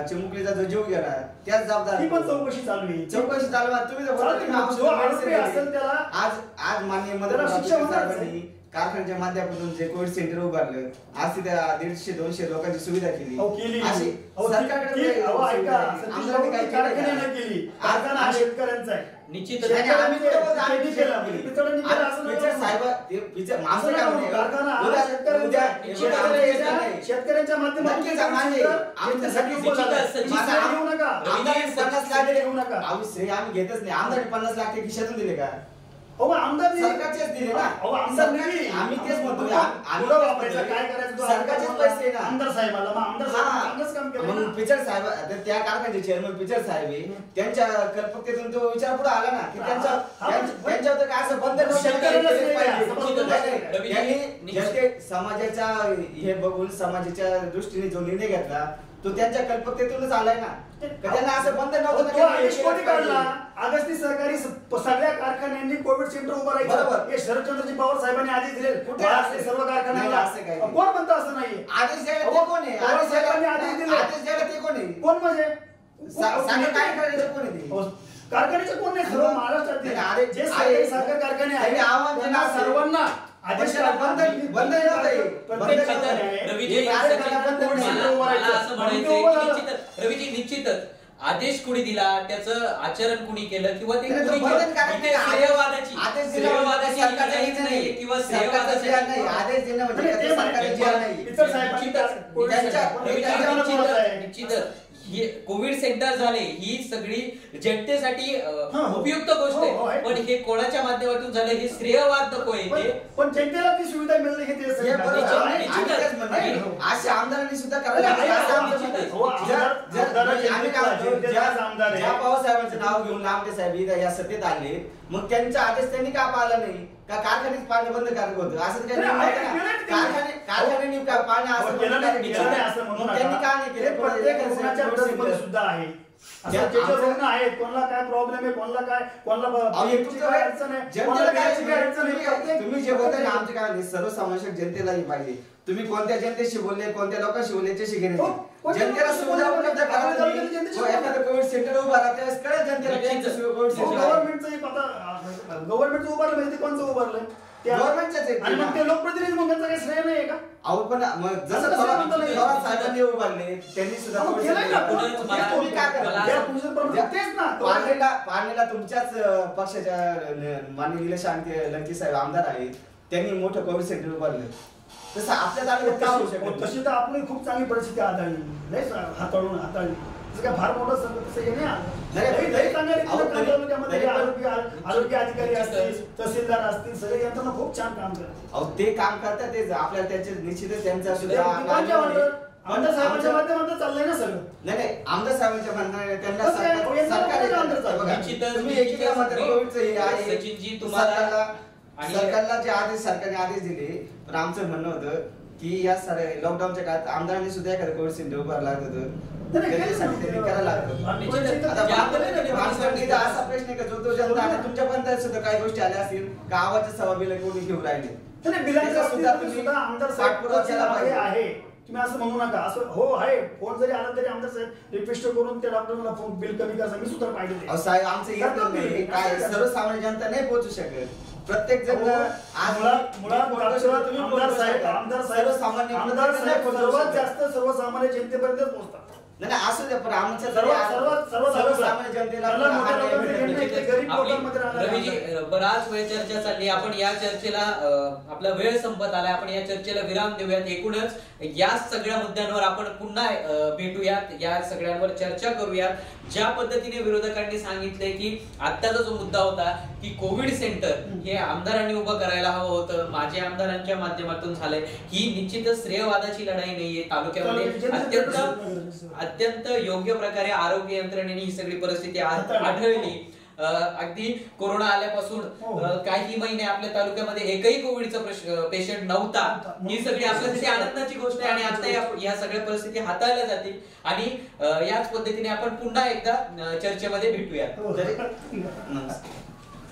चिमुकलीचा जो जीव गेला त्याच जबाबदार पण चौकशी चालू आहे. चौकशी चालू आहे. तुम्ही आज माननीय मंत्री कारखान्याच्या माध्यमातून जे कोविड सेंटर उभारलं, आज तिथे 150-200 लोकांची सुविधा केली. अशी सरकारकडे शेतकऱ्यांचा आहे निश्चित. शेतकऱ्यांच्या माध्यमातून आम्ही घेतच नाही. आमदार 50 लाख खिशातून दिले का? आमदार सरकारचेच दिले ना. आम्ही तेच म्हणतो काय करायचं, सरकारचेच पैसे ना. आमदार साहेबाला काम केलं म्हणून पिचड साहेब, त्या कारखान्याचे चेअरमन पिचड साहेब त्यांच्या कल्पकतेतून तो विचार पुढे आला ना की त्यांच्यावर काय असं बंद समाजाच्या हे बघून समाजाच्या दृष्टीने जो निर्णय घेतला तो त्यांच्या कल्पकतेतूनच आलाय ना. त्यांना असं बंद नव्हतं. अगस्ती सहकारी सगळ्या कारखान्यांनी कोविड सेंटर उभारायचं हे शरदचंद्रजी पवार साहेबांनी आदेश दिले. कुठे असले सर्व कारखान्यांना? कोण म्हणतं असं नाही? आदेश द्यायला कोण आहे? आदेश दिले. आदेश द्यायला ते कोण आहे? कोण म्हणजे काय करायचं कोण आहे? कारखान्याचे कोण नाही? सर्व महाराष्ट्रात जे साखर कारखाने आहेत सर्वांना आदेश बंद रवीजी निश्चितच आदेश कुणी दिला, त्याचं आचरण कुणी केलं किंवा ते आदेश देणं निश्चितच कोविड सेंटर झाले ही सगळी जनतेसाठी उपयुक्त गोष्ट आहे, पण हे कोणाच्या माध्यमातून झालं हे श्रेयवाद नको आहे. पण जनतेला ती सुविधा मिळते हे अशा आमदारांनी सुद्धा ज्या पवारसाहेबांचं नाव घेऊन लांबटे साहेब या सत्तेत आले, मग त्यांचा आदेश त्यांनी का पाळला नाही? का कारखान्यात पाणी बंद करायचं होतं असं कारखान्याने पाणी असं त्यांनी का नाही केलं? सुद्धा आहे रुग्ण आहेत, कोणाला काय प्रॉब्लेम आहे, कोणाला काय अडचण आहे. तुम्ही जे बोलताय आमचे काय सर्वसमावेशक जनतेलाही पाहिजे. तुम्ही कोणत्या जनतेशी बोलले, कोणत्या लोकांशी बोलले याच्याशी घेणे हो, कोणत्या जनतेला लोकांशी सुविधा बोलले? उपलब्ध करा आपल्या तुम्ही. तालुक्यातील जनतेशी हो, एखादं कोविड सेंटर उभा राहा त्यावेळेस कळेल जनतेला त्यांचं कोविड सेंटर आहे. गव्हर्नमेंटचं एक आता गव्हर्नमेंटचं उभारलं म्हणजे ते कोणचं उभारलंय गव्हर्नमेंटच्याच आहेत आणि मग ना. ते लोकप्रतिनिधी म्हणून त्यांचा काही श्रेय नाही का? अहो पण मग असं जसं कसं म्हणता नाही? थोरात साहेबांनी उभारले त्यांनी सुद्धा मग कोविड केलंय सेंटर ना, उभारले. पुढे मला- तुम्ही काय मला करा? असं- या पुढचं प्रमुख तेच ना. पारणीला तुमच्याच पक्षाच्या माननीय निलेश लंके साहेब आमदार आहेत, त्यांनी मोठं कोविड सेंटर उभारलं. तसं आपल्या तालुक्यात का होऊ शकत नाही? तशी तर आपण खूप चांगली परिस्थिती हाताळली नाही हाताळली तसं काय फार मोठं संकट तसं हे नाही आलं. नाही, लई चांगल्या रीतीनं अहो, काम तरी- तालुक्यामध्ये तरी पण- आरोग्य अधिकारी असतील, तहसीलदार असतील, सगळे यंत्रणा खूप छान काम करतात. अहो ते काम करतात तेच आपल्याला त्याचे निश्चितच त्यांचा सुद्धा कोणत्या आमदार साहेबांच्या माध्यमातून चाललंय ना सगळं. नाही आमदार साहेबांच्या म्हणण्याने त्यांना कसं काय? सरकार आमदार साहेब. बघा, निश्चितच- तुम्ही एकीकडे म्हणता कोविडचं हे आहे. सचिनजी, तुम्हाला- आणि- सरकारला जे आदेश सरकारने आदेश दिले, पण आमचं म्हणणं होतं की या लॉकडाऊनच्या काळात आमदारांनी सुद्धा एखादं कोविड सेंटर उभारलं लागत होतं. नाही, त्याच्यासाठी त्यांनी करायला लागतं. आता बांधकामाचा असा प्रश्न आहे का जो तो जनता आता तुमच्या पंचायत सुद्धा काही गोष्टी आल्या असतील गावाच्या सभाबीला कोणी घेऊन राहिले बिलांच्या सुद्धा बाबतीत तुम्ही सुद्धा आमदार पाठपुरावा केला साहेब पाहिजे. आहे. तुम्ही असं म्हणू नका. असं हो आहे, फोन जरी आला तरी आमदार साहेब रिक्वेस्ट करून त्या डॉक्टरला फोन बिल कमी करा मी सुद्धा पाहिजे. अहो साहेब आमचं येत करतात नाही ते. काय असं सर्वसामान्य जनता नाही पोहोचू शकत. प्रत्येक जण आमदार साहेब सर्वात जास्त सर्वसामान्य जनतेपर्यंत पोहोचतात. नाही असू द्या पण आमच्या सर्वसामान्य जनतेला रवीजी बराच वेळ चर्चा चालली. आपण या चर्चेला आपला वेळ संपत आलाय. आपण या चर्चेला विराम देऊयात. एकूणच या सगळ्या मुद्द्यांवर आपण पुन्हा भेटूयात, या सगळ्यांवर चर्चा करूयात. ज्या पद्धतीने विरोधकांनी सांगितले की आत्ताचा जो मुद्दा होता की कोविड सेंटर हे आमदारांनी उभं करायला हवं होतं, माझ्या आमदारांच्या माध्यमातून झालंय, ही निश्चितच श्रेयवादाची लढाई नाहीये. तालुक्यामध्ये अत्यंत योग्य प्रकारे आरोग्य यंत्रणेने ही सगळी परिस्थिती आढळली. अगदी कोरोना आल्यापासून काही महिने आपल्या तालुक्यामध्ये एकही कोविडचा पेशंट नव्हता. ही सगळी आपल्यासाठी आनंदाची गोष्ट आहे आणि आता या सगळ्या परिस्थिती हाताळल्या जातील आणि याच पद्धतीने आपण पुन्हा एकदा चर्चेमध्ये भेटूया. नमस्कार.